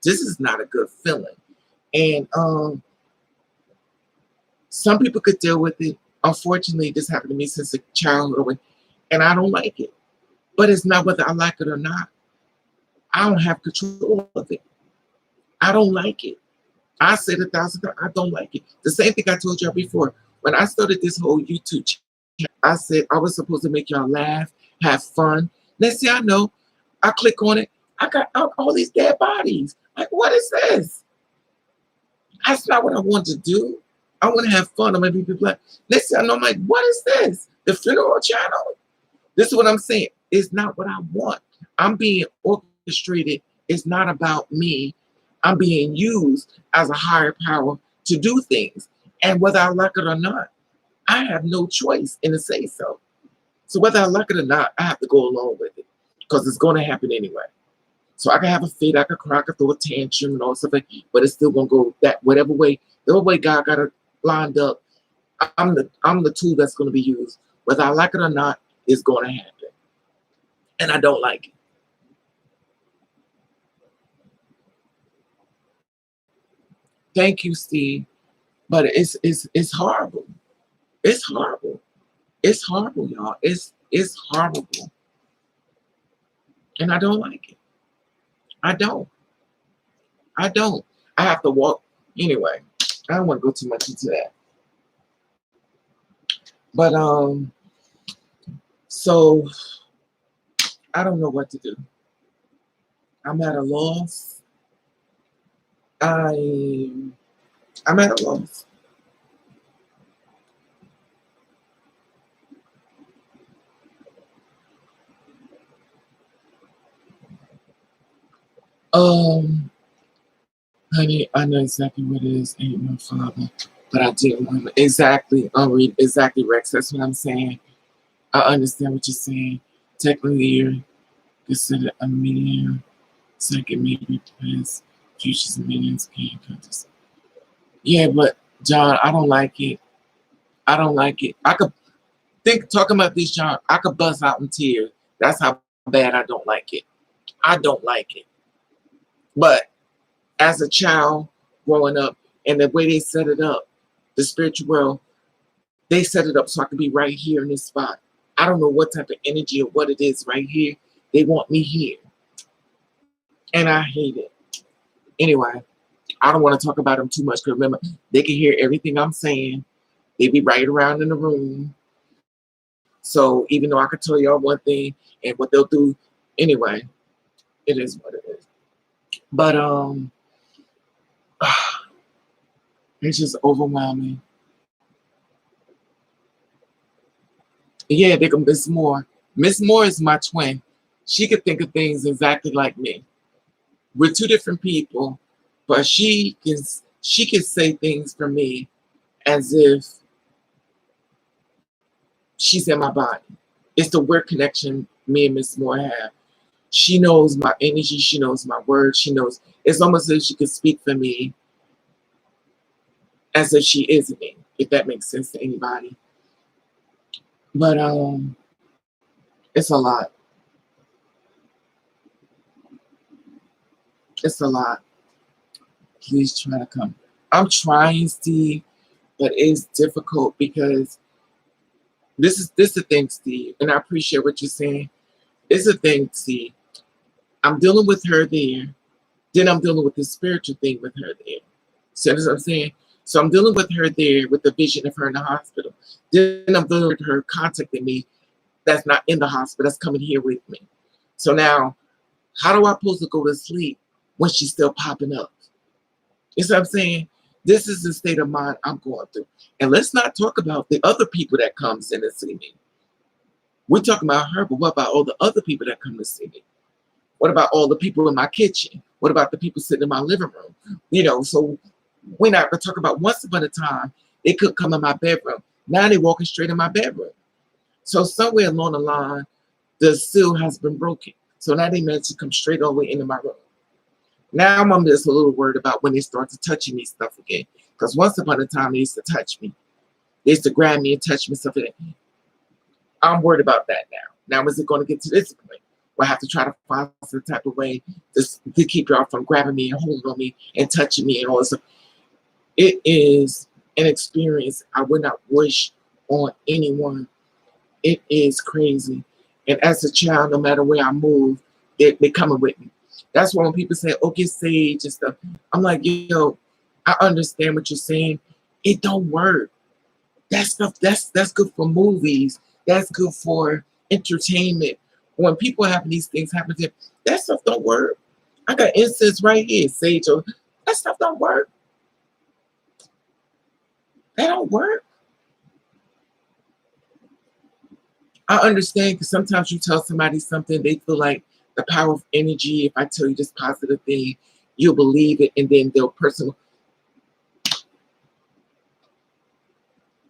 This is not a good feeling. And some people could deal with it. Unfortunately, this happened to me since a childhood, and I don't like it. But it's not whether I like it or not. I don't have control of it. I don't like it. I said 1,000 times, I don't like it. The same thing I told y'all before. When I started this whole YouTube channel, I said I was supposed to make y'all laugh, have fun. Next thing I know, I click on it. I got all these dead bodies. Like, what is this? That's not what I want to do. I want to have fun. I'm going to be black. Next thing I know, I'm like, what is this? The funeral channel? This is what I'm saying. It's not what I want. I'm being orchestrated. It's not about me. I'm being used as a higher power to do things. And whether I like it or not, I have no choice in to say so. So whether I like it or not, I have to go along with it because it's going to happen anyway. So I can have a fit, I can cry, I can throw a tantrum and all stuff, but it's still going to go that whatever way God got it lined up, I'm the tool that's going to be used. Whether I like it or not, it's going to happen. And I don't like it. Thank you, Steve. But it's horrible. It's horrible. It's horrible, y'all. It's horrible. And I don't like it. I don't. I don't. I have to walk anyway. I don't want to go too much into that. But so I don't know what to do. I'm at a loss. I I'm at a loss. Um, honey, I know exactly what it is. Ain't no father, but I didn't want to exactly read exactly Rex. That's what I'm saying. I understand what you're saying. Technically, you're considered a medium. Second, maybe past futures millions can't cut this. Yeah, but John, I don't like it. I don't like it. I could think talking about this, John. I could bust out in tears. That's how bad I don't like it. I don't like it. But as a child growing up, and the way they set it up, the spiritual world, they set it up so I could be right here in this spot. I don't know what type of energy or what it is right here. They want me here, and I hate it. Anyway, I don't want to talk about them too much because remember, they can hear everything I'm saying. They be right around in the room. So even though I could tell y'all one thing and what they'll do, anyway, it is what it is. But it's just overwhelming. Yeah, they can Miss Moore. Miss Moore is my twin. She could think of things exactly like me. We're two different people, but she can say things for me as if she's in my body. It's the weird connection me and Miss Moore have. She knows my energy. She knows my words. She knows. It's almost as if she could speak for me as if she is me. If that makes sense to anybody. But it's a lot. It's a lot. Please try to come. I'm trying, Steve, but it's difficult because this is the thing, Steve, and I appreciate what you're saying. It's the thing, Steve. I'm dealing with her there. Then I'm dealing with the spiritual thing with her there. So that's what I'm saying. So I'm dealing with her there with the vision of her in the hospital. Then I'm dealing with her contacting me that's not in the hospital, that's coming here with me. So now, how do I supposed to go to sleep when she's still popping up? You see what I'm saying? This is the state of mind I'm going through. And let's not talk about the other people that comes in and see me. We're talking about her, but what about all the other people that come to see me? What about all the people in my kitchen? What about the people sitting in my living room? So we're not going to talk about once upon a time, they could come in my bedroom. Now they're walking straight in my bedroom. So somewhere along the line, the seal has been broken. So now they managed to come straight all the way into my room. Now I'm just a little worried about when they start to touching me stuff again. Because once upon a time, they used to touch me. They used to grab me and touch me stuff. I'm worried about that now. Now is it going to get to this point where I have to try to find some type of way to keep y'all from grabbing me and holding on me and touching me and all this stuff? It is an experience I would not wish on anyone. It is crazy. And as a child, no matter where I move, they're coming with me. That's why when people say, oh, get sage and stuff, I'm like, yo, I understand what you're saying. It don't work. That stuff, that's good for movies. That's good for entertainment. When people having these things happen to them, that stuff don't work. I got incense right here, sage. That stuff don't work. That don't work. I understand because sometimes you tell somebody something, they feel like the power of energy. If I tell you this positive thing, you'll believe it, and then they'll personal.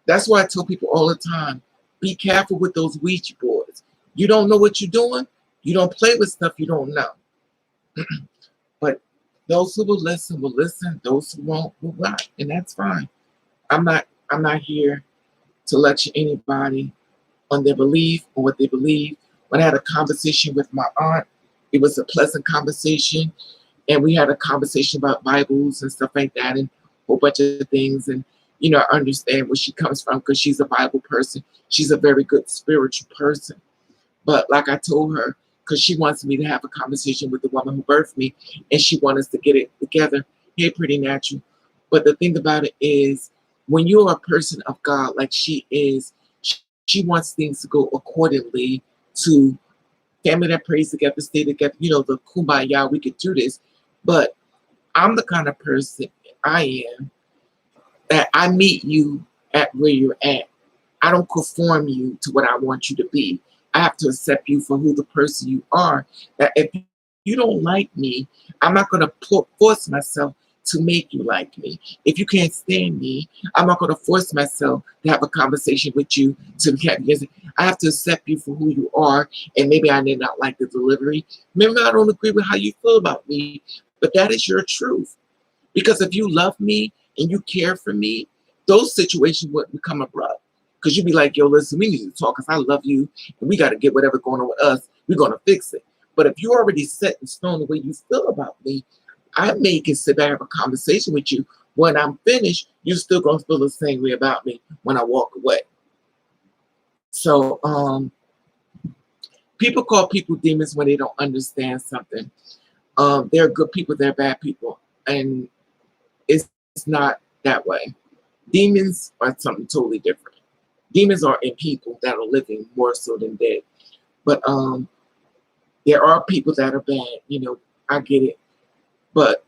That's why I tell people all the time: be careful with those Ouija boards. You don't know what you're doing. You don't play with stuff you don't know. But those who will listen. Those who won't will not, and that's fine. I'm not here to lecture anybody on their belief or what they believe. When I had a conversation with my aunt, it was a pleasant conversation, and we had a conversation about Bibles and stuff like that, and a whole bunch of things. And I understand where she comes from because she's a Bible person. She's a very good spiritual person. But like I told her, because she wants me to have a conversation with the woman who birthed me, and she wants us to get it together. Hey, pretty natural. But the thing about it is, when you're a person of God, like she is, she wants things to go accordingly to family that prays together, stay together. The kumbaya. We could do this, but I'm the kind of person I am that I meet you at where you're at. I don't conform you to what I want you to be. I have to accept you for who the person you are. That if you don't like me, I'm not going to force myself to make you like me. If you can't stand me, I'm not going to force myself to have a conversation with you to have. I have to accept you for who you are, and maybe I may not like the delivery. Maybe I don't agree with how you feel about me, but that is your truth. Because if you love me and you care for me, those situations wouldn't become abrupt. Because you'd be like, yo, listen, we need to talk because I love you and we got to get whatever going on with us. We're going to fix it. But if you're already set in stone the way you feel about me, I may can sit back and have a conversation with you. When I'm finished, you're still going to feel the same way about me when I walk away. So people call people demons when they don't understand something. They're good people, they're bad people. And it's not that way. Demons are something totally different. Demons are in people that are living more so than dead. But there are people that are bad. I get it. But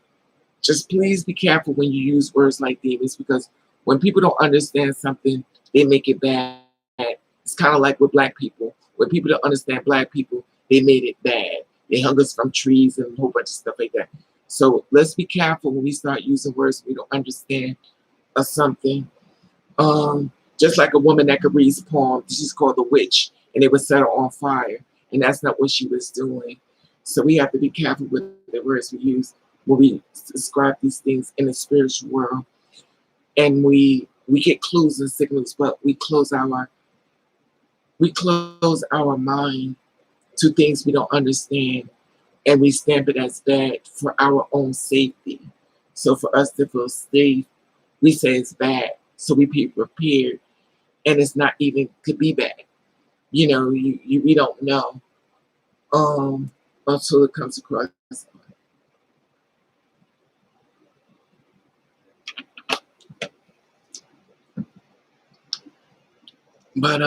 just please be careful when you use words like demons, because when people don't understand something, they make it bad. It's kind of like with black people. When people don't understand black people, they made it bad. They hung us from trees and a whole bunch of stuff like that. So let's be careful when we start using words we don't understand or something. Just like a woman that could read poems, she's called the witch, and they would set her on fire, and that's not what she was doing. So we have to be careful with the words we use when we describe these things in the spiritual world, and we get clues and signals, but we close our mind to things we don't understand, and we stamp it as bad for our own safety. So for us to feel safe, we say it's bad, so we be prepared, and it's not even could be bad. We don't know until it comes across. But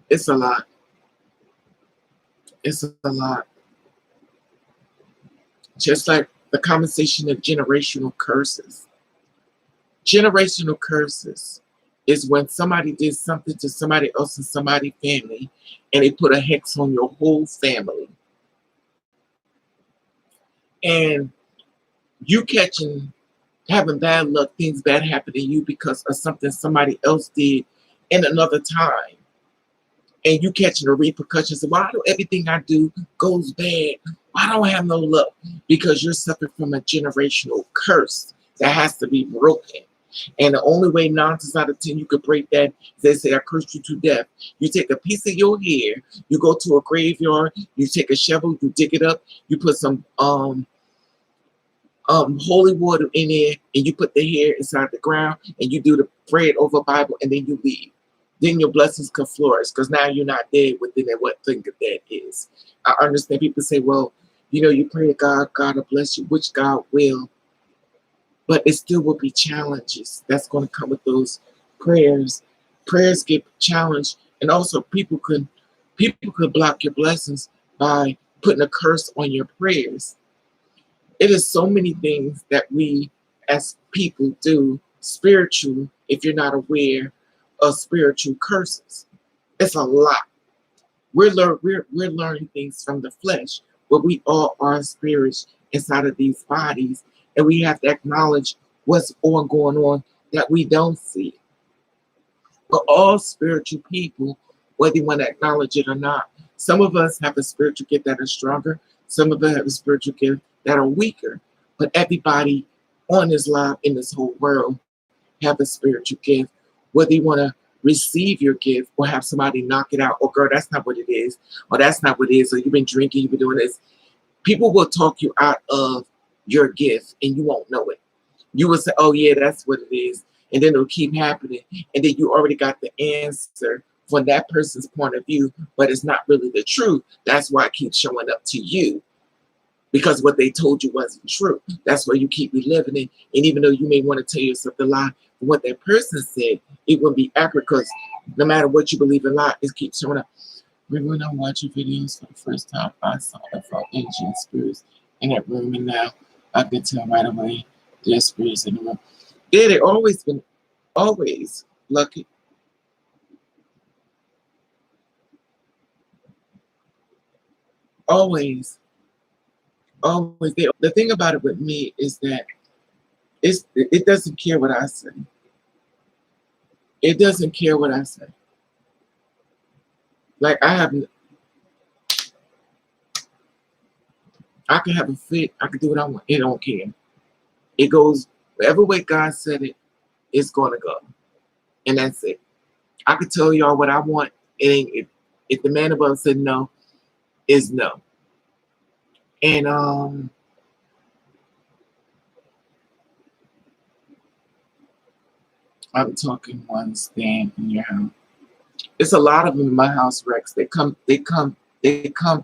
it's a lot. It's a lot. Just like the conversation of generational curses. Generational curses is when somebody did something to somebody else in somebody's family, and they put a hex on your whole family. And you having bad luck, things bad happen to you because of something somebody else did in another time. And you catching the repercussions of why do everything I do goes bad? Why don't I have no luck? Because you're suffering from a generational curse that has to be broken. And the only way 9 times out of 10 you could break that is they say, I cursed you to death. You take a piece of your hair, you go to a graveyard, you take a shovel, you dig it up, you put some holy water in there, and you put the hair inside the ground, and you do the prayer over Bible, and then you leave. Then your blessings can flourish, because now you're not dead within what thing that that is. I understand people say, well, you pray to God, God will bless you, which God will. But it still will be challenges that's going to come with those prayers. Prayers get challenged, and also people could block your blessings by putting a curse on your prayers. It is so many things that we as people do spiritual if you're not aware of spiritual curses. It's a lot. We're learning things from the flesh, but we all are spirits inside of these bodies, and we have to acknowledge what's going on that we don't see. We're all spiritual people, whether you want to acknowledge it or not. Some of us have a spiritual gift that is stronger. Some of us have a spiritual gift that are weaker. But everybody on this live in this whole world have a spiritual gift, whether you want to receive your gift or have somebody knock it out, or girl, that's not what it is, or that's not what it is, or you've been drinking, you've been doing this. People will talk you out of your gift and you won't know it. You will say, oh yeah, that's what it is. And then it'll keep happening. And then you already got the answer from that person's point of view, but it's not really the truth. That's why it keeps showing up to you, because what they told you wasn't true. That's why you keep reliving it. And even though you may want to tell yourself the lie, what that person said, it wouldn't be accurate, because no matter what you believe in lie, it keeps showing up. When I'm watching videos for the first time, I saw the front ancient spirits in that room, and now I can tell right away there's spirits in the room. Yeah, they always been, always lucky. Always, always. The thing about it with me is that it doesn't care what I say. It doesn't care what I say. Like I can have a fit. I can do what I want. It don't care. It goes whatever way God said it, it's gonna go, and that's it. I could tell y'all what I want, and if the man above said no, is no. And I'm talking one stand in your house. It's a lot of them in my house, Rex. They come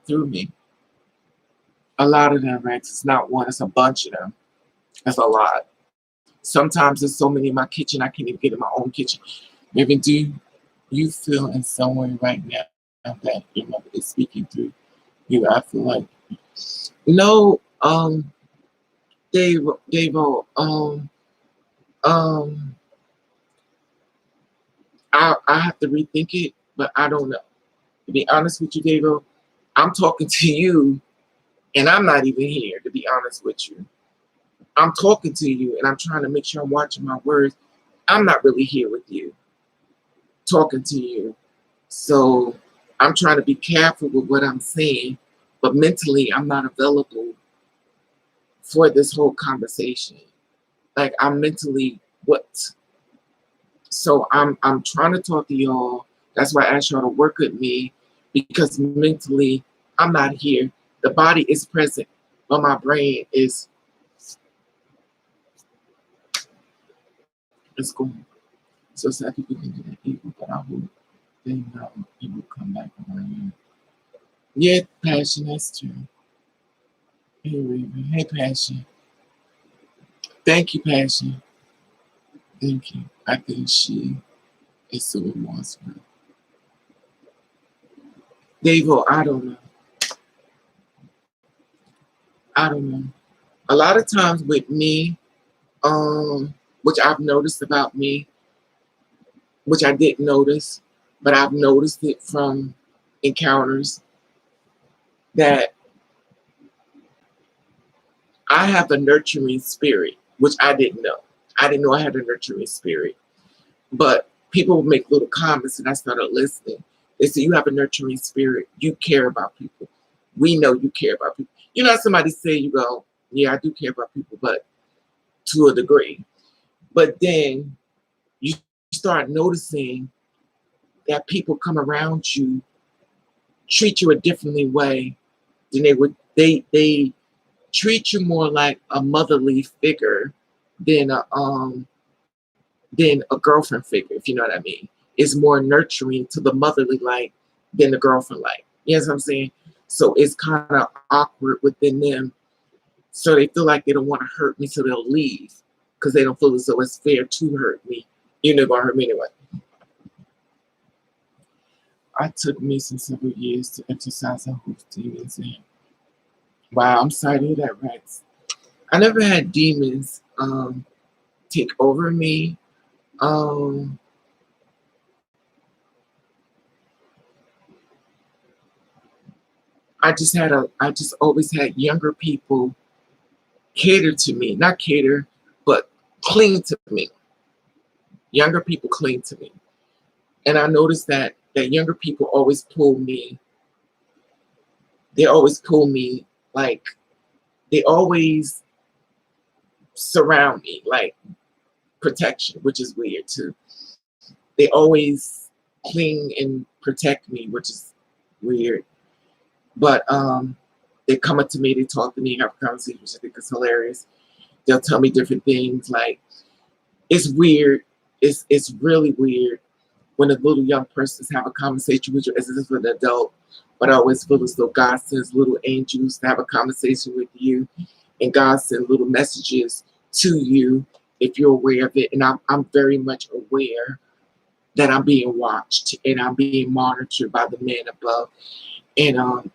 through me. A lot of them, Rex. It's not one. It's a bunch of them. That's a lot. Sometimes there's so many in my kitchen I can't even get in my own kitchen. Maybe do you feel in some way right now that your mother is speaking through you? I feel like no, Dave, um, I have to rethink it, but I don't know. To be honest with you, Dave, I'm talking to you, and I'm not even here. To be honest with you, I'm talking to you, and I'm trying to make sure I'm watching my words. I'm not really here with you, talking to you. So I'm trying to be careful with what I'm saying, but mentally I'm not available for this whole conversation. Like I'm mentally what? So I'm trying to talk to y'all. That's why I asked y'all to work with me, because mentally I'm not here. The body is present, but my brain is gone. So sad people can do that evil, but I hope they know it will come back around. Yeah, passion, that's true. Hey, Raven. Hey, passion. Thank you, passion. Thank you. I think she is so remorseful. Devo, I don't know. I don't know. A lot of times with me, which I've noticed about me, which I didn't notice, but I've noticed it from encounters, that I have a nurturing spirit, which I didn't know. I didn't know I had a nurturing spirit. But people would make little comments, and I started listening. They say, you have a nurturing spirit. You care about people. We know you care about people. You know, somebody say, you go, yeah, I do care about people, but to a degree. But then you start noticing that people come around you, treat you a differently way than they would. They treat you more like a motherly figure than a girlfriend figure, if you know what I mean. It's more nurturing to the motherly like than the girlfriend like. You know what I'm saying? So it's kind of awkward within them. So they feel like they don't want to hurt me, so they'll leave because they don't feel as though it's fair to hurt me. You're not gonna hurt me anyway. I took me some several years to exercise and host demons in. Wow, I'm sorry to hear that, Rex. I never had demons take over me. Um, I just always had younger people cater to me, not cater, but cling to me. Younger people cling to me. And I noticed that younger people always pull me, they always pull me, like they always surround me. Like protection, which is weird too. They always cling and protect me, which is weird. But they come up to me, they talk to me, have conversations, which I think is hilarious. They'll tell me different things. Like, it's weird. It's really weird when a little young person's have a conversation with you as if an adult. But I always feel as though God sends little angels to have a conversation with you, and God sends little messages to you if you're aware of it. And I'm very much aware that I'm being watched and I'm being monitored by the man above. And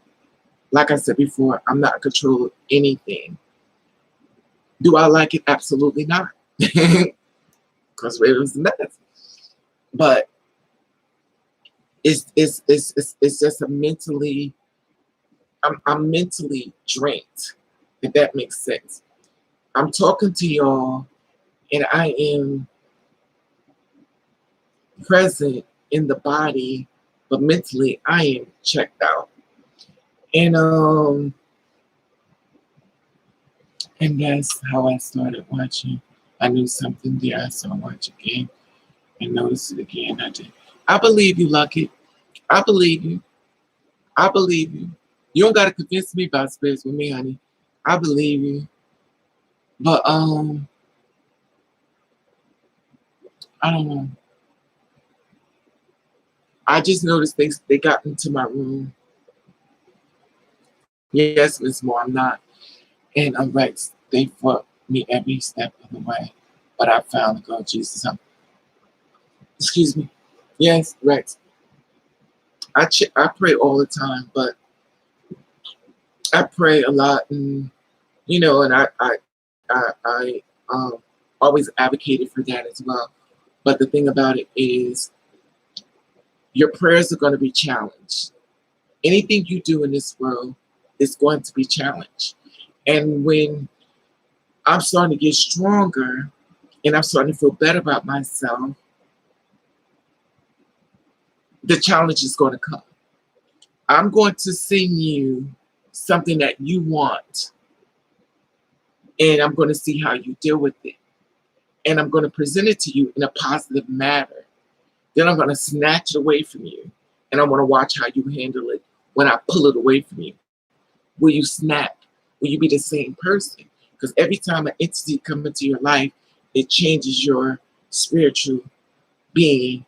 like I said before, I'm not in control of anything. Do I like it? Absolutely not. Because it was a mess. But it's just a mentally, I'm mentally drained, if that makes sense. I'm talking to y'all and I am present in the body, but mentally I am checked out. And and that's how I started watching. I knew something there, I saw watch again and noticed it again. I did. I believe you, Lucky. I believe you. I believe you. You don't gotta convince me about spirits with me, honey. I believe you. But I don't know. I just noticed they got into my room. Yes, Miss Moore, I'm not. And I'm Rex. They fought me every step of the way. But I found the girl Jesus. Excuse me. Yes, Rex. I pray all the time, but I pray a lot, and and I always advocated for that as well. But the thing about it is, your prayers are going to be challenged. Anything you do in this world is going to be challenged. And when I'm starting to get stronger and I'm starting to feel better about myself, the challenge is going to come. I'm going to sing you something that you want, and I'm going to see how you deal with it. And I'm going to present it to you in a positive manner. Then I'm going to snatch it away from you, and I want to watch how you handle it when I pull it away from you. Will you snap? Will you be the same person? Because every time an entity comes into your life, it changes your spiritual being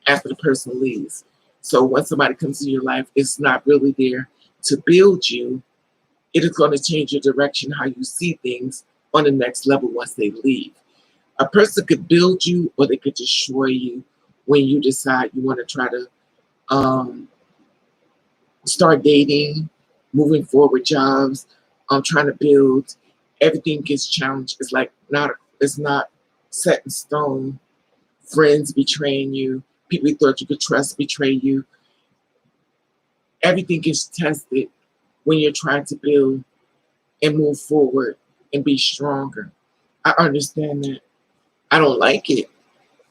after the person leaves. So when somebody comes into your life, it's not really there to build you. It is going to change your direction, how you see things on the next level once they leave. A person could build you or they could destroy you when you decide you want to try to start dating, moving forward with jobs, trying to build. Everything gets challenged. It's not set in stone. Friends betraying you, people you thought you could trust betray you. Everything gets tested when you're trying to build and move forward and be stronger. I understand that. I don't like it,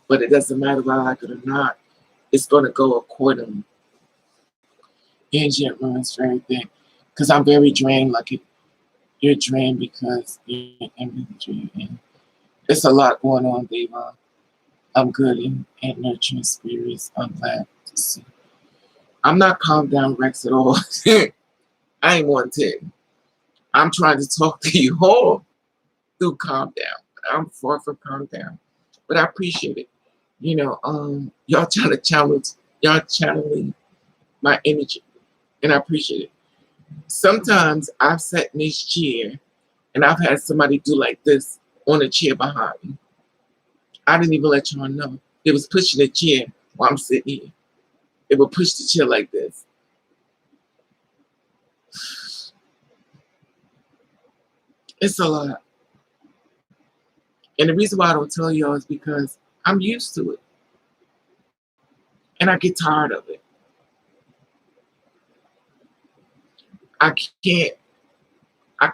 but it doesn't matter whether I like it or not. It's going to go accordingly. Angie runs for everything. Because I'm very drained. Like you're drained because you're drained. And it's a lot going on, babe. I'm good in nurturing spirits. I'm glad to see. I'm not calm down, Rex, at all. I ain't 110. I'm trying to talk to you all through calm down. I'm far from calm down. But I appreciate it. Y'all trying to challenge, y'all channeling my energy. And I appreciate it. Sometimes I've sat in this chair and I've had somebody do like this on a chair behind me. I didn't even let y'all know. They was pushing the chair while I'm sitting here. They would push the chair like this. It's a lot. And the reason why I don't tell y'all is because I'm used to it. And I get tired of it. I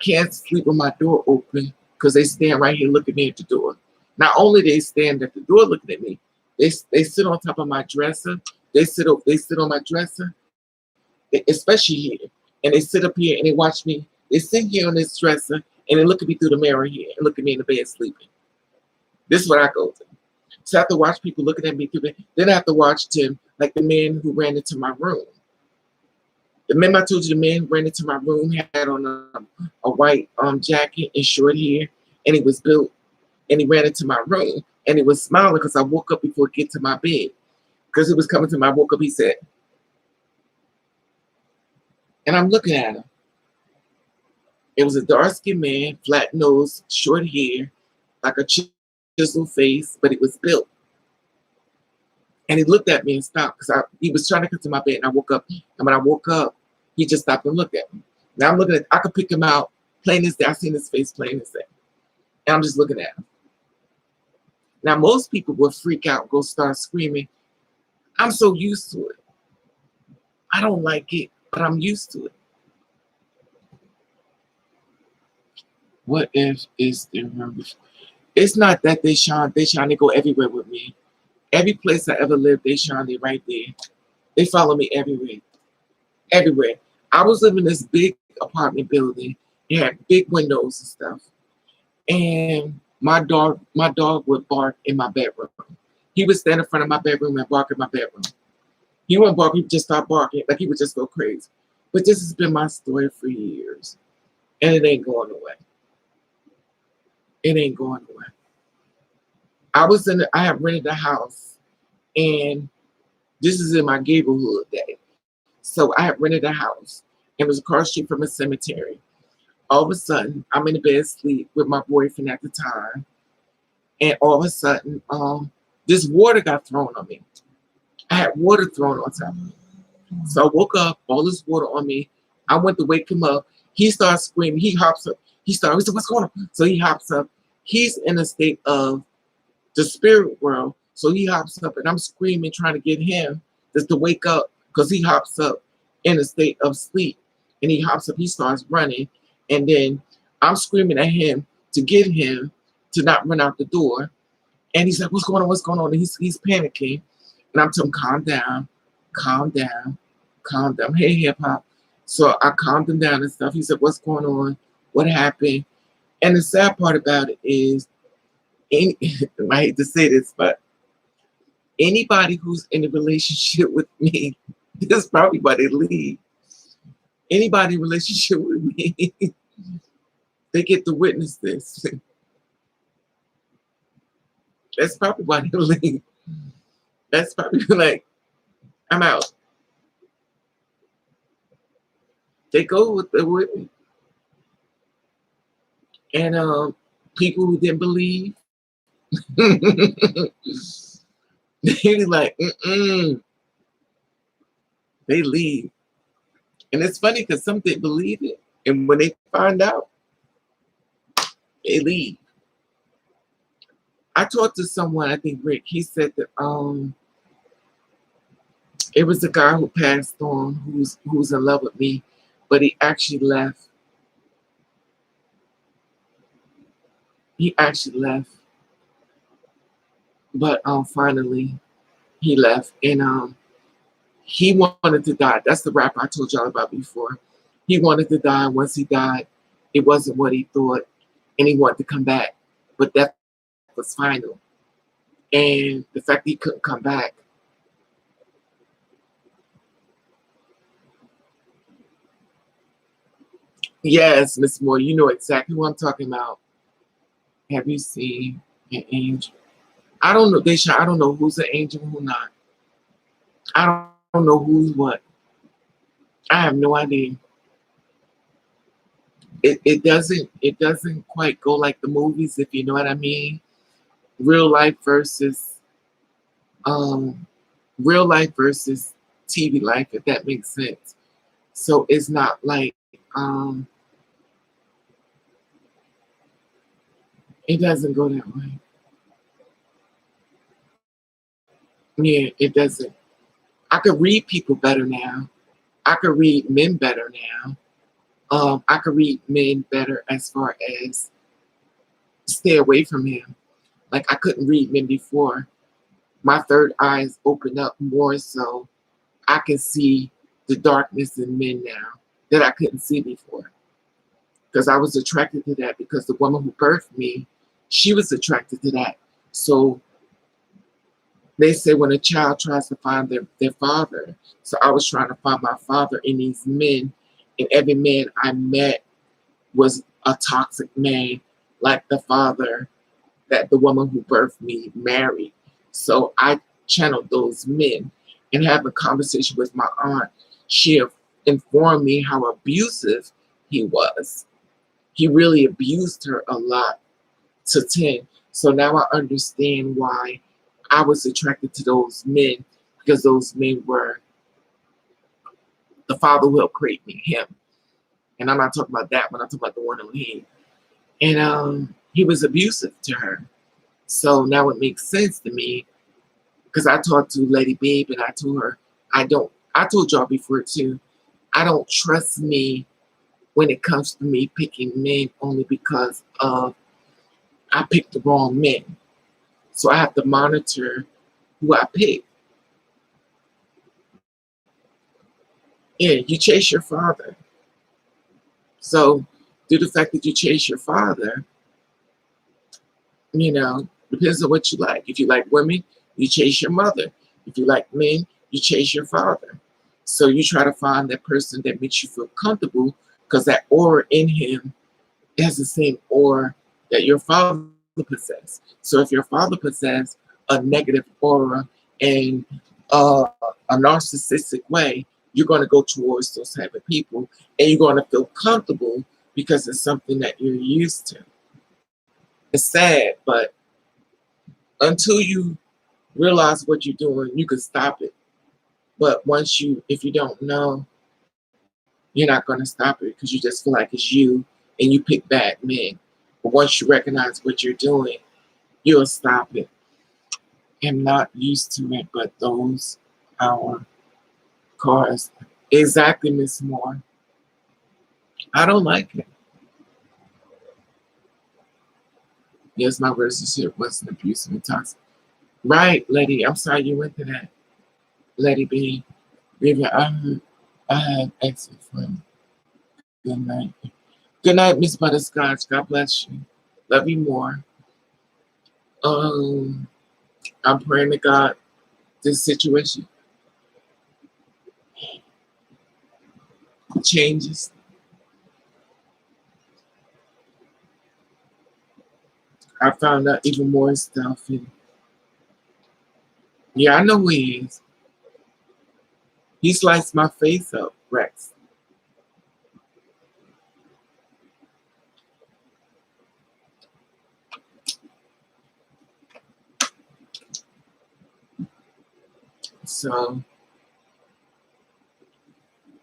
can't sleep with my door open because they stand right here looking me at the door. Not only they stand at the door looking at me, they sit on top of my dresser. They sit on my dresser, especially here. And they sit up here and they watch me. They sit here on this dresser and they look at me through the mirror here and look at me in the bed sleeping. This is what I go through. So I have to watch people looking at me through it. Then I have to watch Tim, like the man who ran into my room. Remember I told you the man who ran into my room had on a white jacket and short hair, and he was built, and he ran into my room, and he was smiling because I woke up before I get to my bed. Because he was coming to my, I woke up, he said, and I'm looking at him. It was a dark-skinned man, flat nose, short hair, like a chisel face, but it was built. And he looked at me and stopped because he was trying to come to my bed, and I woke up. And when I woke up, he just stopped and looked at me. Now I'm looking at, I could pick him out plain as day. I seen his face plain as day. And I'm just looking at him. Now most people would freak out, go start screaming. I'm so used to it. I don't like it, but I'm used to it. What if is there? It's not that they trying to go everywhere with me. Every place I ever lived, they right there. They follow me everywhere. Everywhere. I was living in this big apartment building. It had big windows and stuff. And my dog would bark in my bedroom. He would stand in front of my bedroom and bark in my bedroom. He wouldn't bark, he would just start barking. Like he would just go crazy. But this has been my story for years. And it ain't going away. It ain't going away. I have rented a house, and this is in my neighborhood day. So I had rented a house, and it was across the street from a cemetery. All of a sudden, I'm in the bed asleep with my boyfriend at the time, and all of a sudden, this water got thrown on me. I had water thrown on top of me. So I woke up, all this water on me. I went to wake him up. He starts screaming. He hops up. He said, what's going on? So he hops up. He's in a state of the spirit world. So he hops up, and I'm screaming, trying to get him just to wake up, because he hops up in a state of sleep. And he hops up, he starts running. And then I'm screaming at him to get him to not run out the door. And he's like, what's going on? What's going on? And he's panicking. And I'm telling him, calm down, calm down, calm down. Hey, hip hop. So I calmed him down and stuff. He said, what's going on? What happened? And the sad part about it is, I hate to say this, but anybody who's in a relationship with me, this is probably why they leave. Anybody in a relationship with me, they get to witness this. That's probably why they leave. That's probably like, I'm out. They go with me. And people who didn't believe, they like, they leave. And it's funny because some didn't believe it. And when they find out, they leave. I talked to someone, I think Rick, he said that it was a guy who passed on who's in love with me, but he actually left. He actually left. But finally he left. And he wanted to die. That's the rap I told y'all about before. He wanted to die. Once he died, it wasn't what he thought, and he wanted to come back. But that was final. And the fact that he couldn't come back. Yes, Miss Moore, you know exactly what I'm talking about. Have you seen an angel? I don't know, Desha. I don't know who's an angel and who not. I don't know who's what. I have no idea. It doesn't quite go like the movies, if you know what I mean. Real life versus um real life versus TV life, if that makes sense. So it's not like it doesn't go that way. Yeah, it doesn't. I could read people better now. I could read men better now. I could read men better as far as stay away from him. Like I couldn't read men before. My third eyes open up more, so I can see the darkness in men now that I couldn't see before. Because I was attracted to that because the woman who birthed me, she was attracted to that. So they say when a child tries to find their father, so I was trying to find my father in these men, and every man I met was a toxic man, like the father that the woman who birthed me married. So I channeled those men and having a conversation with my aunt. She informed me how abusive he was. He really abused her a lot to 10. So now I understand why I was attracted to those men, because those men were the father who helped create me, him. And I'm not talking about that one, I'm talking about the one on him. And he was abusive to her. So now it makes sense to me, because I talked to Lady Babe and I told her, I told y'all before too, I don't trust me when it comes to me picking men only because of I picked the wrong men. So I have to monitor who I pick. Yeah, you chase your father. So due to the fact that you chase your father, depends on what you like. If you like women, you chase your mother. If you like men, you chase your father. So you try to find that person that makes you feel comfortable, because that aura in him has the same aura that your father possessed. So if your father possessed a negative aura and a narcissistic way, you're going to go towards those type of people, and you're going to feel comfortable because it's something that you're used to. It's sad, but until you realize what you're doing, you can stop it. But if you don't know, you're not going to stop it, because you just feel like it's you and you pick bad men. But once you recognize what you're doing, you'll stop it. I'm not used to it, but those are cars. Exactly, Miss Moore. I don't like it. Yes, my relationship wasn't abusive and toxic. Right, Lady. I'm sorry you went to that. Lady B. Vivian, I had exit from. Good night. Good night, Miss Butterscotch. God bless you. Love you more. Um, I'm praying to God this situation changes. I found out even more stuff, and yeah, I know who he is. He sliced my face up, Rex. So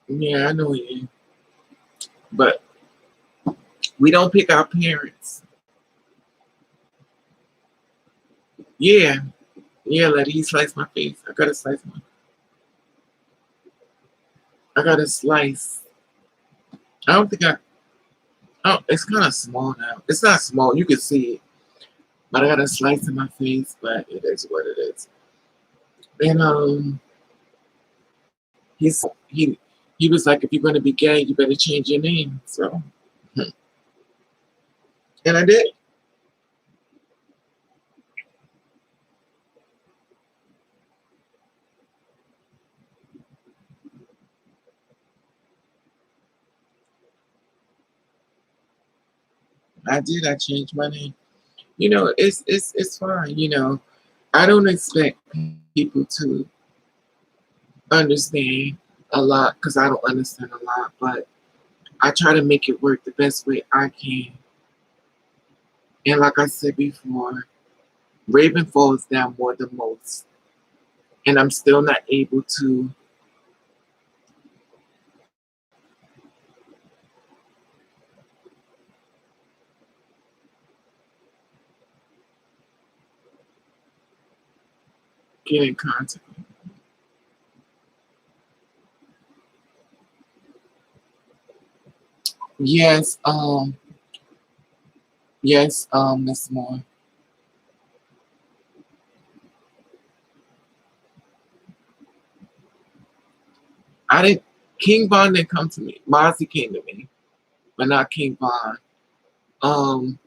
yeah, I know who he is. But we don't pick our parents. Yeah, yeah, lady, he sliced my face. I got a slice. I don't think I. Oh, it's kind of small now. It's not small. You can see it, but I got a slice in my face. But it is what it is. And he he was like, if you're gonna be gay, you better change your name. So, and I did. I did. I changed my name. It's fine. I don't expect people to understand a lot, because I don't understand a lot, but I try to make it work the best way I can. And like I said before, Raven falls down more than most, and I'm still not able to get in contact. Yes, Miss Moore. I didn't. King Von didn't come to me. Mozzie came to me, but not King Von. Um,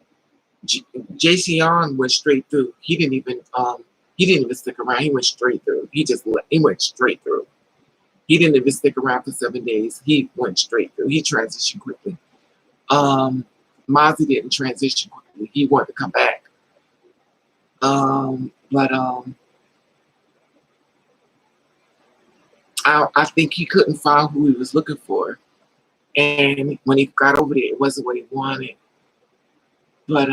JC on went straight through. He didn't even stick around. He went straight through. He went straight through. He didn't even stick around for 7 days. He went straight through. He transitioned quickly. Mozzie didn't transition quickly. He wanted to come back. But I think he couldn't find who he was looking for. And when he got over there, it wasn't what he wanted. But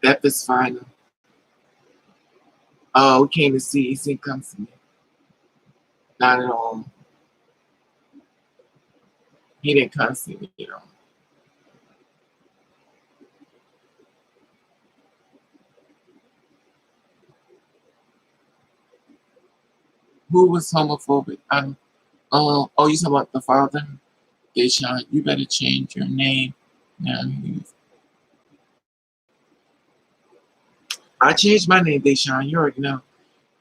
that is final. Oh, he came to see. He didn't come to me. Not at all. He didn't come see me, you know. Who was homophobic? Oh, you talking about the father? Deshaun, you better change your name. Now, I changed my name, Deshaun. You already know.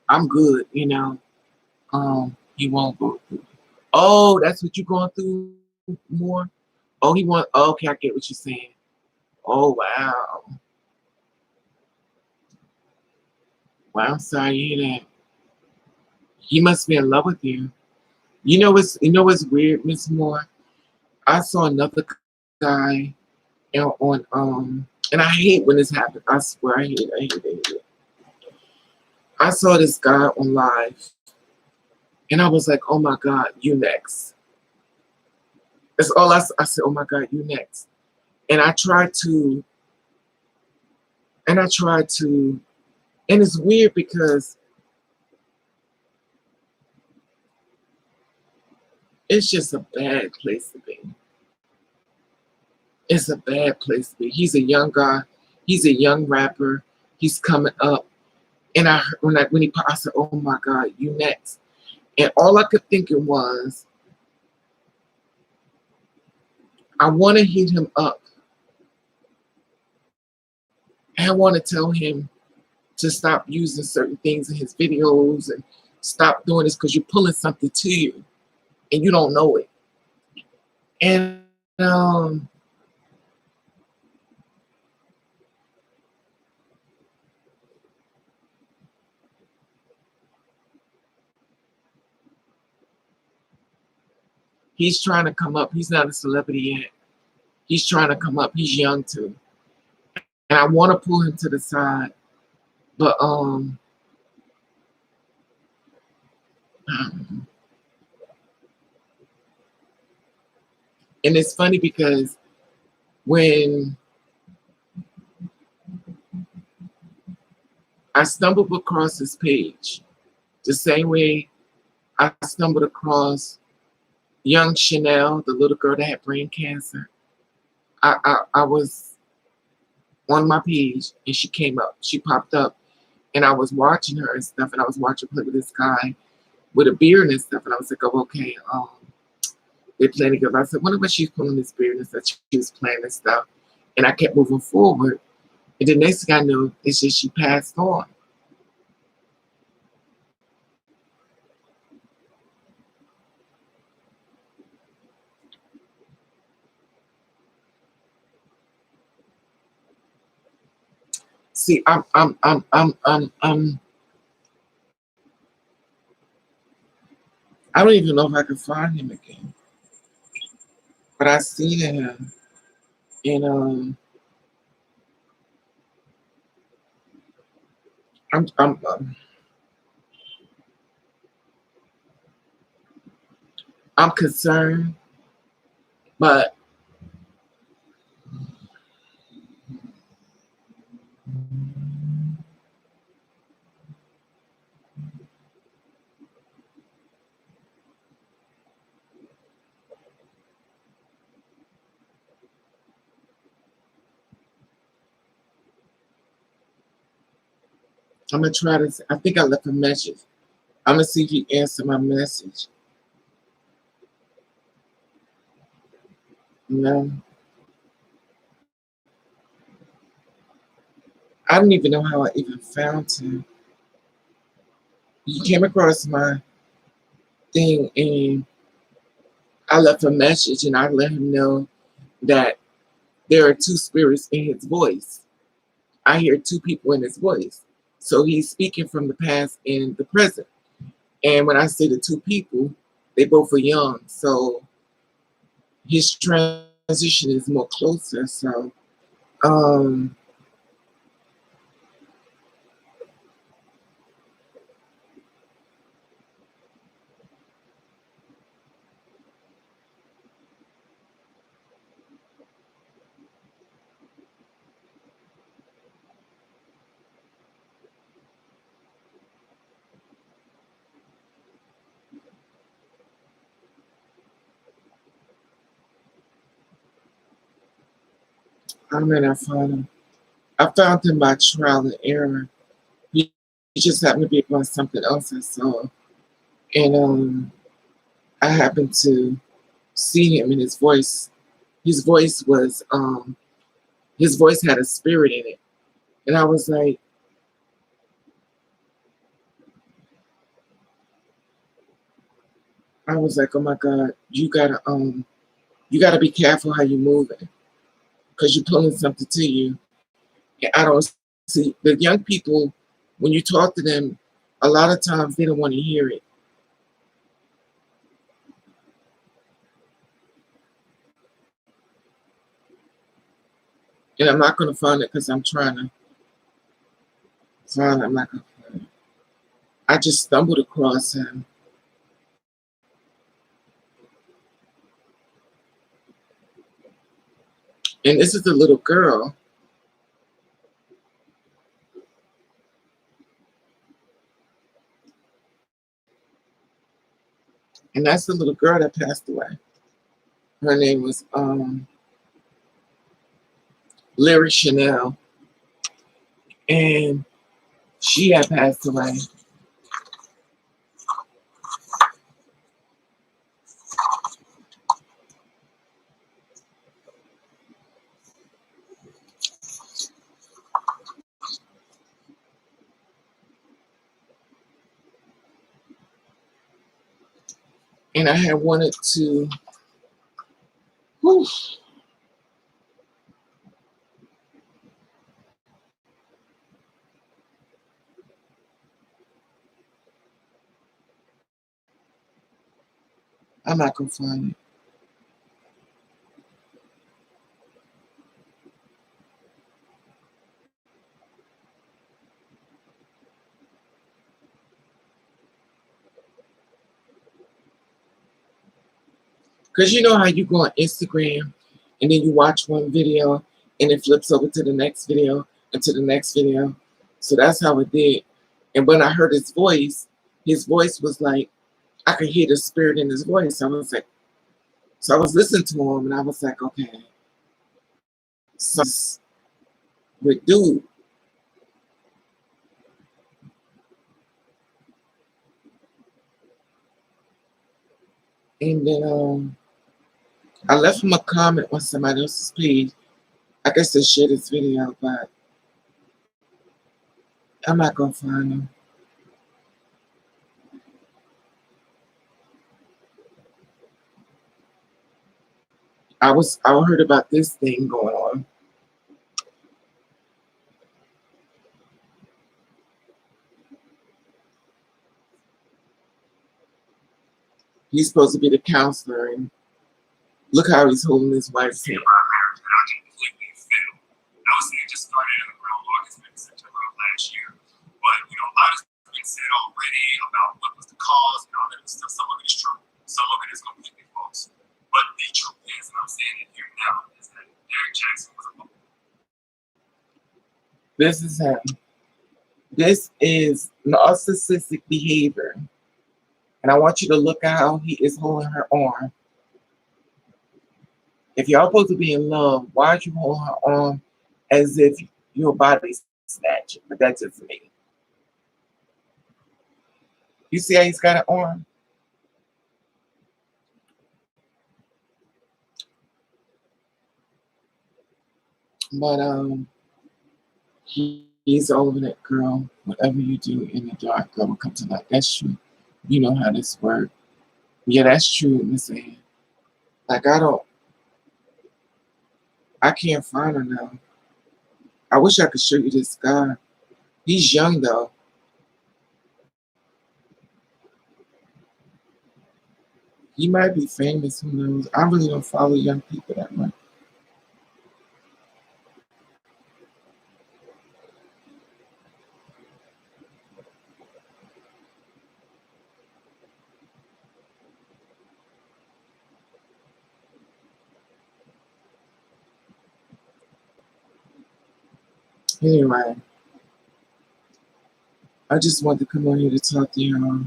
I'm good, you know. He won't go through. Oh, that's what you're going through more? Oh, he want. Oh, okay, I get what you're saying. Oh, wow. Wow, I'm sorry to hear that. He must be in love with you. You know what's weird, Miss Moore? I saw another guy on and I hate when this happens. I swear I hate it. I hate it. I hate it. I saw this guy on live and I was like, oh my God, you next. That's all I said, oh my God, you next. And I tried to, and I tried to, and it's weird because it's just a bad place to be. It's a bad place to be. He's a young guy. He's a young rapper. He's coming up. And when he I said, "Oh my God, you next!" And all I could think it was, I want to hit him up. And I want to tell him to stop using certain things in his videos and stop doing this because you're pulling something to you and you don't know it. And he's trying to come up. He's not a celebrity yet. He's trying to come up. He's young too. And I want to pull him to the side, but and it's funny because when I stumbled across his page, the same way I stumbled across young Chanel, the little girl that had brain cancer. I was on my page and she came up. She popped up and I was watching her and stuff and I was watching her play with this guy with a beard and stuff and I was like, oh, okay, they're playing together. I said, wonder what she's pulling this beard and stuff. She was playing and stuff. And I kept moving forward. And the next thing I knew, it's just she passed on. See, I don't even know if I can find him again. But I seen him and I'm I'm concerned, but I'm gonna try to. I think I left a message. I'm gonna see if he answered my message. No, I don't even know how I even found him. He came across my thing and I left a message and I let him know that there are two spirits in his voice. I hear two people in his voice. So he's speaking from the past and the present. And when I say the two people, they both are young. So his transition is more closer. So um I'm in I found him. I found him by trial and error. He just happened to be on something else I saw. And I happened to see him, and his voice was his voice had a spirit in it. And I was like, oh my God, you gotta be careful how you moving, because you're pulling something to you. And I don't see the young people, when you talk to them, a lot of times they don't want to hear it. And I'm not gonna find it because I'm trying to find it. I'm not gonna find it. I just stumbled across him. And this is the little girl. And that's the little girl that passed away. Her name was Larry Chanel. And she had passed away. And I had wanted to, whew, I'm not gonna find it. Because you know how you go on Instagram and then you watch one video and it flips over to the next video and to the next video. So that's how it did. And when I heard his voice was like, I could hear the spirit in his voice. I was like, so I was listening to him and I was like, okay, so with dude. And then I left him a comment on somebody else's page. I guess they shared this video, but I'm not gonna find him. I heard about this thing going on. He's supposed to be the counselor, and look how he's holding his wife's hand. This is him. This is narcissistic behavior. And I want you to look at how he is holding her arm. If y'all supposed to be in love, why are you holding her arm as if you're body snatching? But that's just me. You see how he's got an arm? But he's over that girl. Whatever you do in the dark, girl will come to light. That's true. You know how this works. Yeah, that's true, Miss Ann. Like I don't. I can't find her now. I wish I could show you this guy. He's young though. He might be famous. Who knows? I really don't follow young people that much. Anyway, I just wanted to come on here to talk to y'all.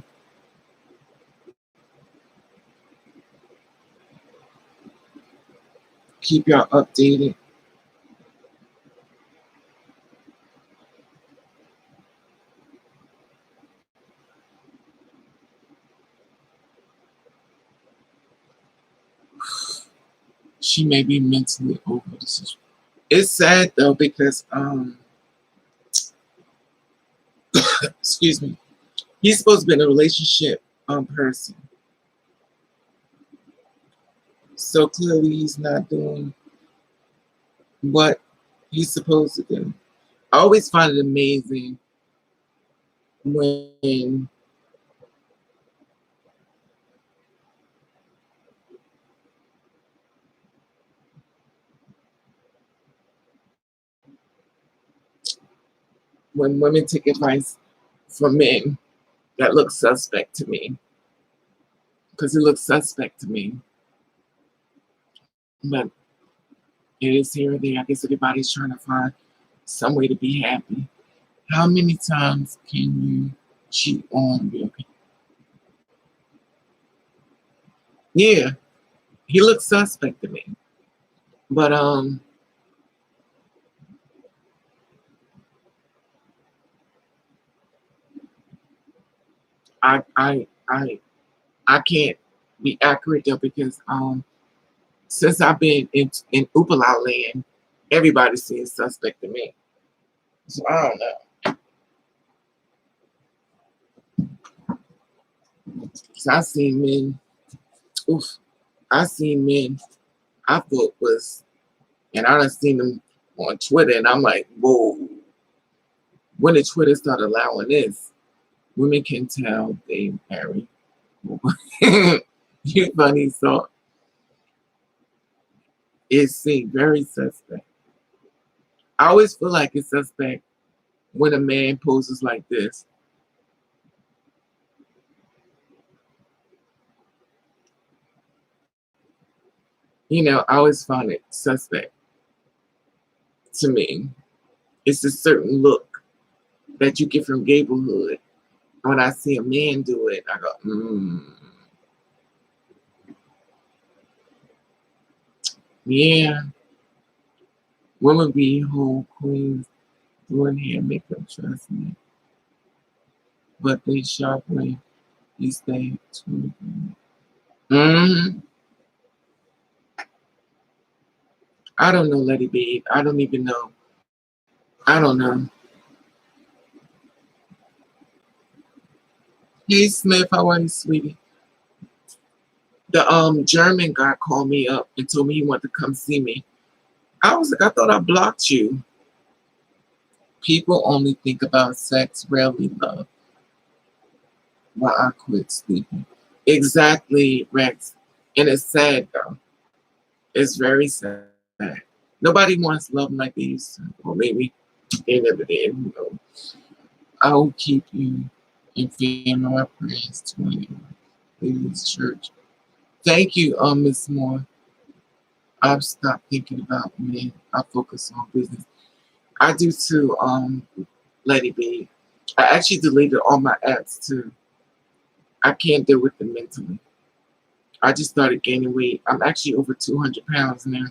Keep y'all updated. She may be mentally over this. It's sad though because excuse me. He's supposed to be in a relationship person. So clearly he's not doing what he's supposed to do. I always find it amazing when women take advice from men that look suspect to me. Because it looks suspect to me. But it is here or there. I guess everybody's trying to find some way to be happy. How many times can you cheat on your people? Yeah, he looks suspect to me. But I I I I can't be accurate though because since I've been in Upala land, everybody's seeing suspect to me. So I don't know. Cause I seen men. Oof, I seen men. I thought was, and I done seen them on Twitter, and I'm like, whoa. When did Twitter start allowing this? Women can tell they married. You funny, so it seemed very suspect. I always feel like it's suspect when a man poses like this. You know, I always find it suspect to me. It's a certain look that you get from Gablehood. When I see a man do it, I go, yeah, women be whole queens doing hair makeup, trust me. But they sharply, you stay tuned. Mm-hmm. I don't know, Letty B. I don't even know. I don't know. Hey Smith, how are you, sweetie? The German guy called me up and told me he wanted to come see me. I was like, I thought I blocked you. People only think about sex, rarely love. While I quit sleeping. Exactly, Rex. And it's sad though. It's very sad. Nobody wants love like they used to. Or maybe they never did. Who knows? I will keep you in family my prayers to you. Please, church. Thank you, Miss Moore. I've stopped thinking about men. I focus on business. I do too, Lady B. I actually deleted all my apps too. I can't deal with them mentally. I just started gaining weight. I'm actually over 200 pounds now.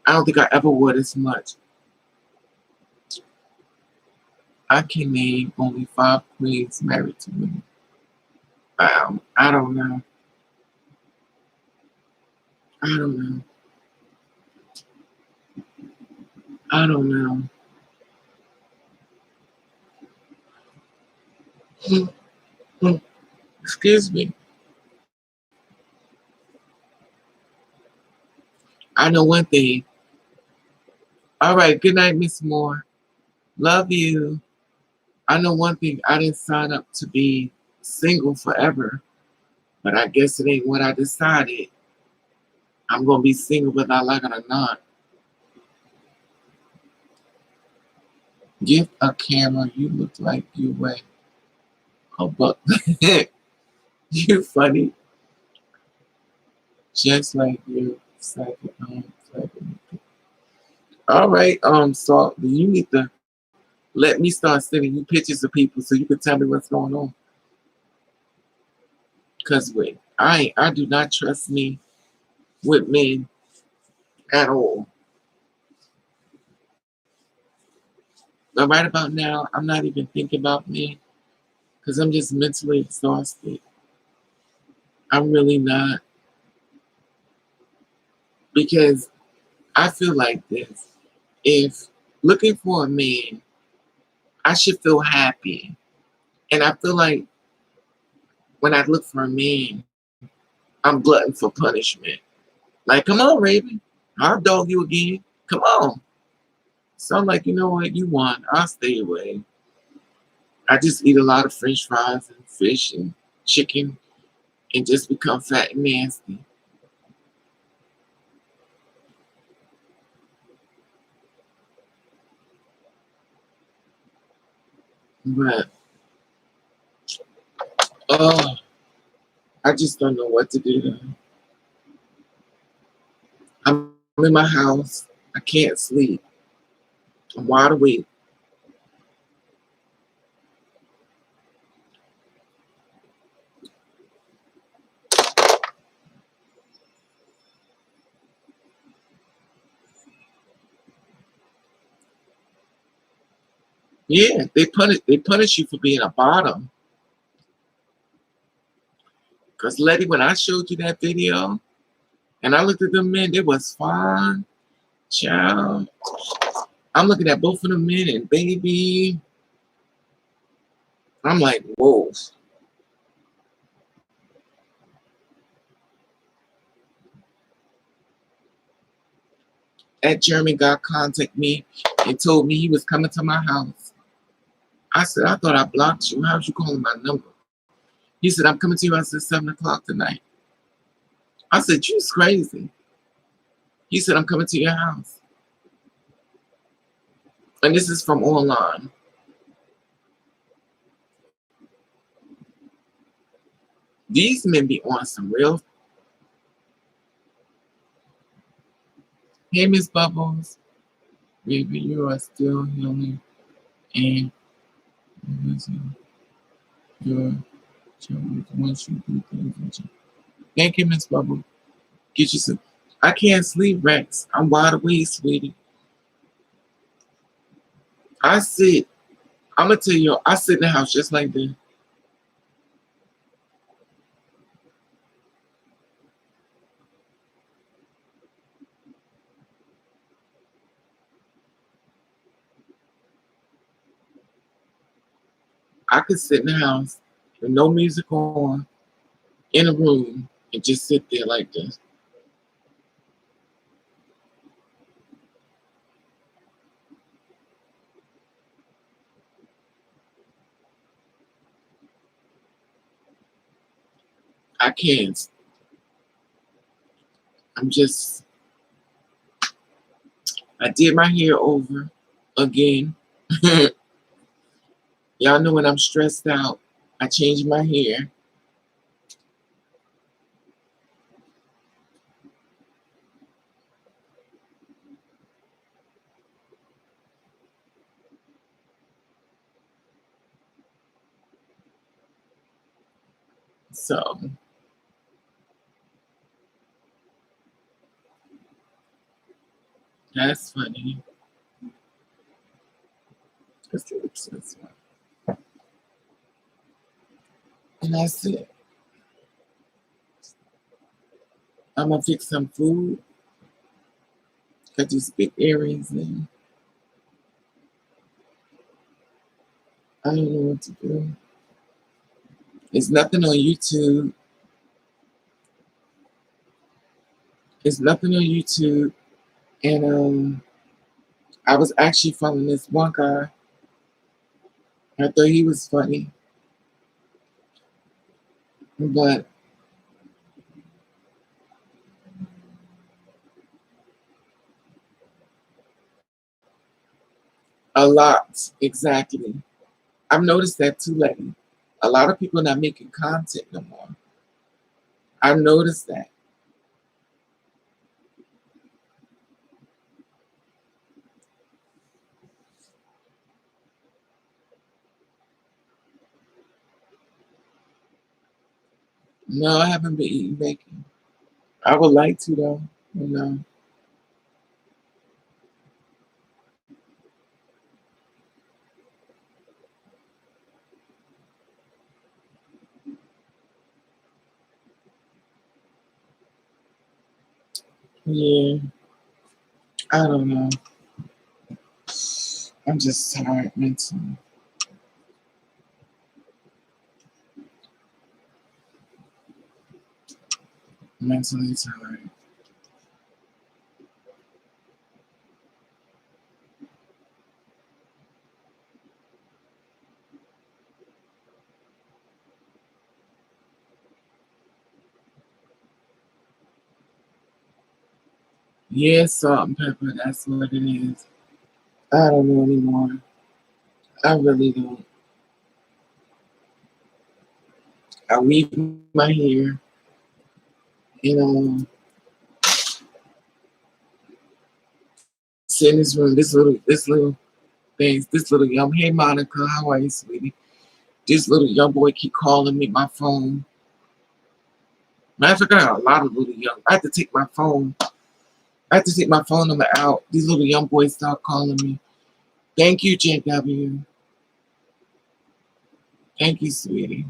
I don't think I ever would as much. I can name only 5 queens married to women. I don't know. I don't know. I don't know. Excuse me. I know one thing. All right. Good night, Miss Moore. Love you. I know one thing. I didn't sign up to be single forever, but I guess it ain't what I decided. I'm gonna be single whether I like it or not. Get a camera. You look like you weigh a buck. You funny, just like you. Second, second. All right. So you need to let me start sending you pictures of people so you can tell me what's going on. Cause wait, I do not trust me with men at all. But right about now, I'm not even thinking about men because I'm just mentally exhausted. I'm really not because I feel like this. If looking for a man, I should feel happy. And I feel like when I look for a man, I'm glutton for punishment. Like, come on, Raven. I'll dog you again. Come on. So I'm like, you know what? You won. I'll stay away. I just eat a lot of French fries and fish and chicken and just become fat and nasty. But oh, I just don't know what to do. I'm in my house. I can't sleep. I'm wide awake. Yeah, they punish you for being a bottom. Cause Letty, when I showed you that video and I looked at them men, they was fine. Child. I'm looking at both of them men and baby. I'm like, whoa. That German guy contacted me and told me he was coming to my house. I said, I thought I blocked you. How'd you calling my number? He said, I'm coming to your house at 7 o'clock tonight. I said, you's crazy. He said, I'm coming to your house. And this is from online. These men be on some real. Hey, Miss Bubbles. Baby, you are still healing and losing your children once you do things. Thank you, Miss Bubbles. Get you some. I can't sleep, Rex. I'm wide awake, sweetie. I sit. I'm gonna tell you, I sit in the house just like that. I could sit in the house with no music on, in a room, and just sit there like this. I can't. I'm just. I did my hair over again. Y'all know when I'm stressed out, I change my hair. So that's funny. And that's it. I'm gonna fix some food. Got these big earrings in. I don't know what to do. There's nothing on YouTube. There's nothing on YouTube. And I was actually following this one guy. I thought he was funny, but a lot, exactly. I've noticed that too lately. A lot of people not making content no more. I've noticed that. No, I haven't been eating bacon. I would like to though. You know. Yeah. I don't know. I'm just tired mentally. Mentally tired. Yeah, salt and pepper, that's what it is. I don't know anymore. I really don't. I weave my hair, you know, sit in this room, this little things, this little young, hey Monica, how are you, sweetie? This little young boy keep calling me my phone. Matter of fact, I got a lot of little young. I have to take my phone. I have to take my phone number out. These little young boys start calling me. Thank you, JW. Thank you, sweetie.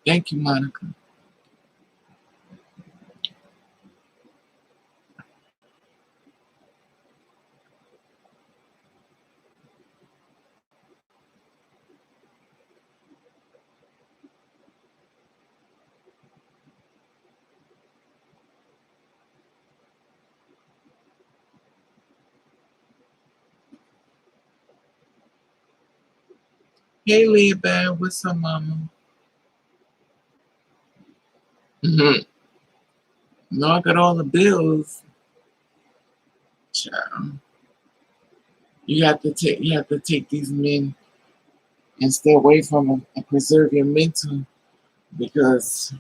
Thank you, Monica. Hey, Leah Bear, what's up, mama? Mm-hmm. No, I got all the bills. Child. You have to take these men and stay away from them and preserve your mental because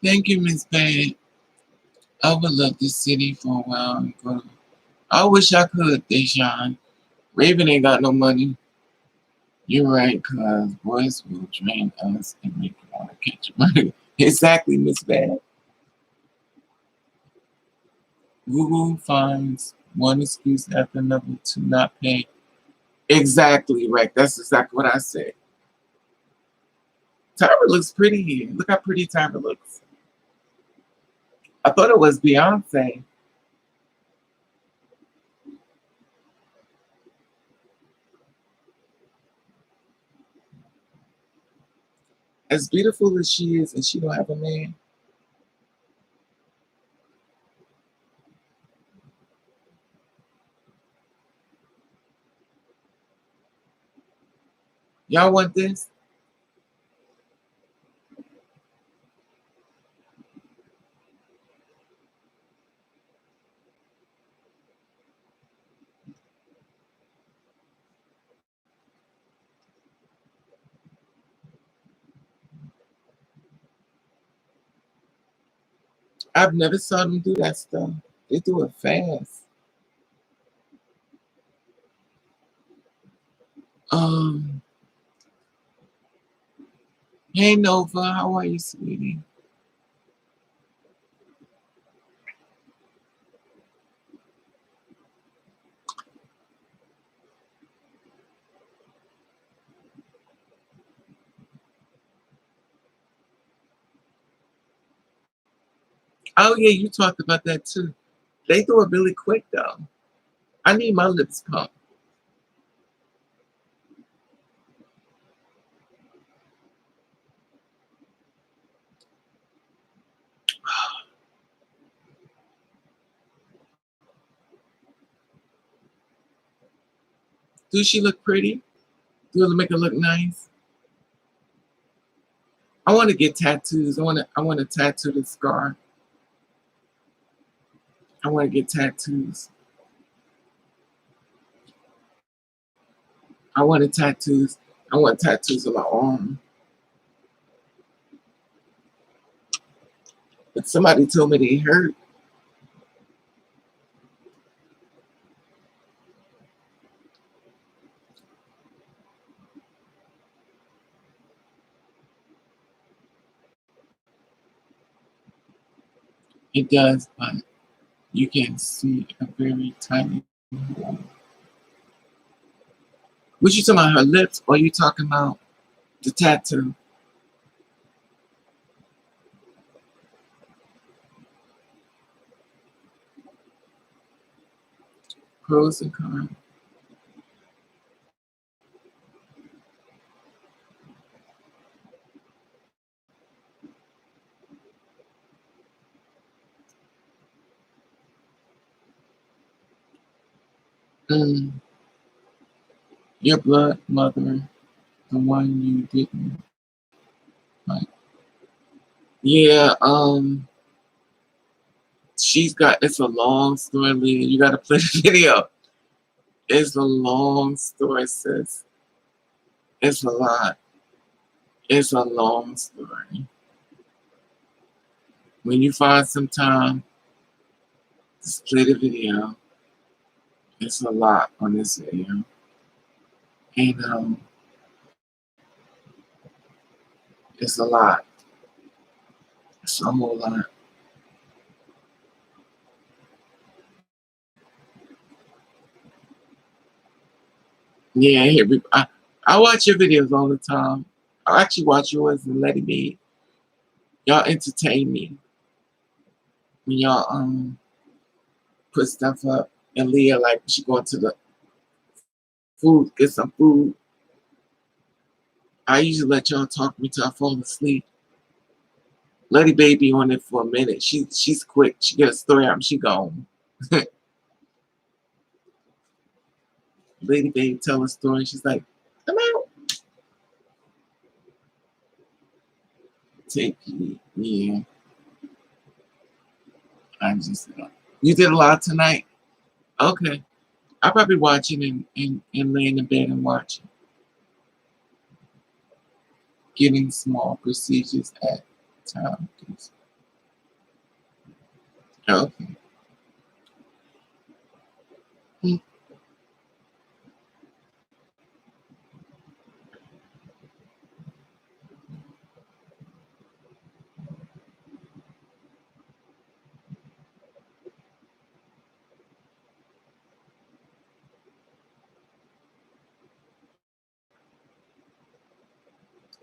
thank you, Miss Bad. I would love this city for a while. But I wish I could, Deshaun. Raven ain't got no money. You're right, cause boys will drain us and make you want to catch money. Exactly, Miss Bad. Google finds one excuse after another to not pay. Exactly right. That's exactly what I said. Tyra looks pretty here. Look how pretty Tyra looks. I thought it was Beyonce. As beautiful as she is, and she don't have a man. Y'all want this? I've never saw them do that stuff. They do it fast. Um, hey Nova, how are you, sweetie? Oh yeah, you talked about that too. They do it really quick though. I need my lips pumped. Do she look pretty? Do it make her look nice? I want to get tattoos. I want to tattoo the scar. I want to get tattoos. I want tattoos. I want tattoos on my arm. But somebody told me they hurt. It does, but you can see a very tiny hole. What you talking about, her lips, or you talking about the tattoo? Pros and cons. Mm, your blood mother, the one you didn't like. Yeah, she's got, it's a long story, Leah. You gotta play the video. It's a long story, sis. It's a lot. It's a long story. When you find some time, just play the video. It's a lot on this video. And it's a lot. It's a whole lot. Yeah, I watch your videos all the time. I actually watch yours and letting me, y'all entertain me when y'all put stuff up. And Leah, like, she going to the food, get some food. I usually let y'all talk to me till I fall asleep. Letty Baby on it for a minute. She's quick. She get a story out and she gone. Lady Baby tell a story. She's like, come out. Take you. Yeah. I just, you did a lot tonight? Okay. I'll probably watching and laying in bed and watching. Getting small procedures at times. Okay.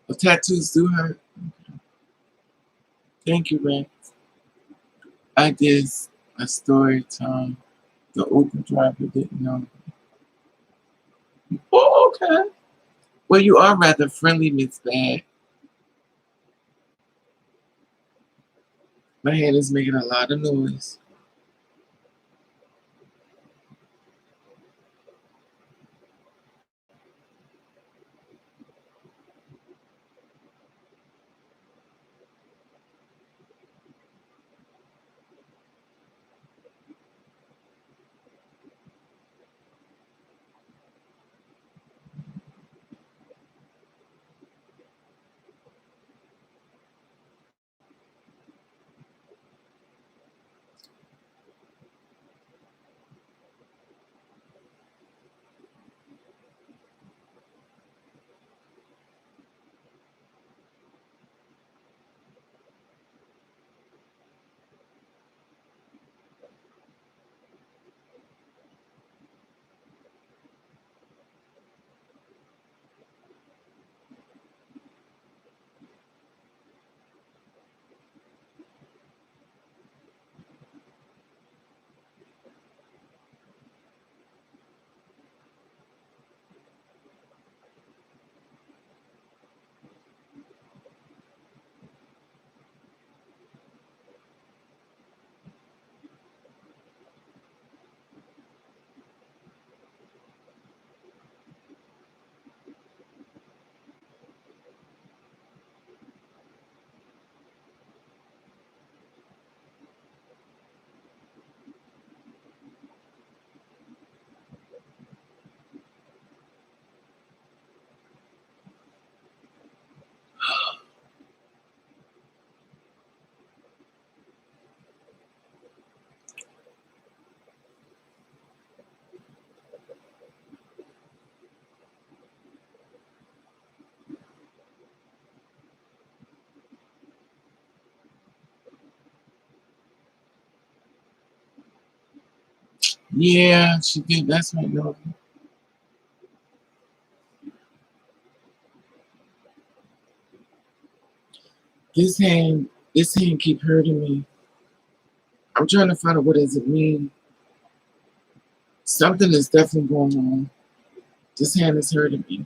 The tattoos do hurt. Thank you, Ray. I did a story time. The Uber driver didn't know. Oh, okay. Well, you are rather friendly, Miss Bad. My head is making a lot of noise. Yeah, she did. That's right. No, this hand keep hurting me. I'm trying to find out what does it mean. Something is definitely going on. This hand is hurting me.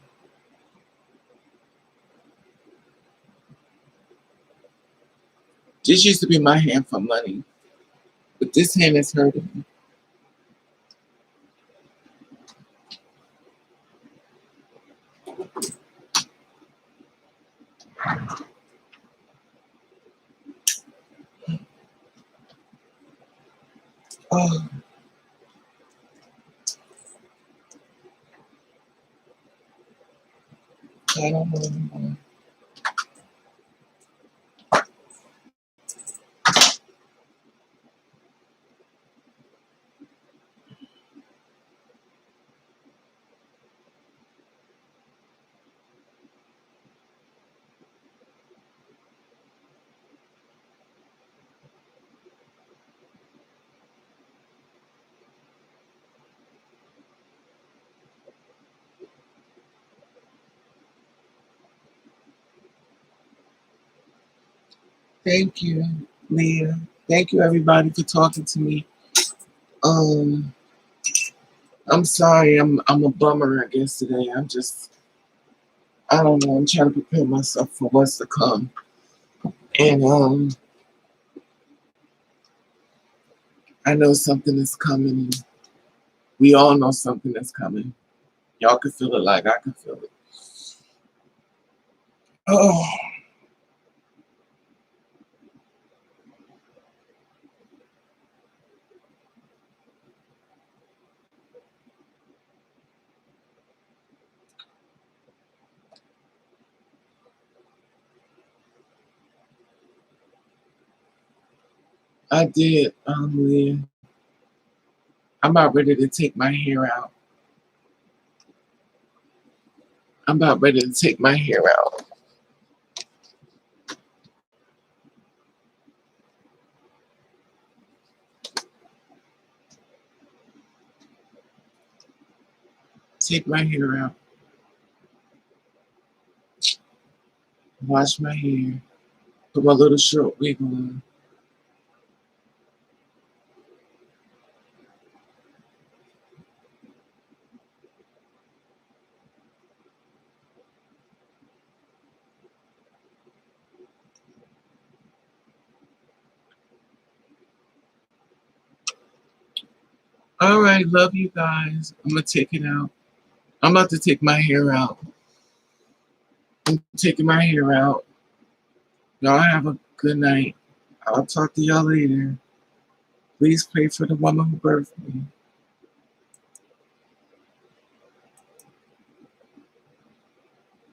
This used to be my hand for money, but this hand is hurting me. Oh, I don't know anymore. Thank you, Leah. Thank you, everybody, for talking to me. Um, I'm sorry. I'm a bummer. I guess today. I don't know. I'm trying to prepare myself for what's to come, and I know something is coming. We all know something is coming. Y'all can feel it like I can feel it. Oh, I did, Leah. I'm about ready to take my hair out. I'm about ready to take my hair out. Take my hair out. Wash my hair. Put my little short wig on. All right, love you guys. I'm gonna take it out. I'm about to take my hair out. I'm taking my hair out. Y'all have a good night. I'll talk to y'all later. Please pray for the woman who birthed me.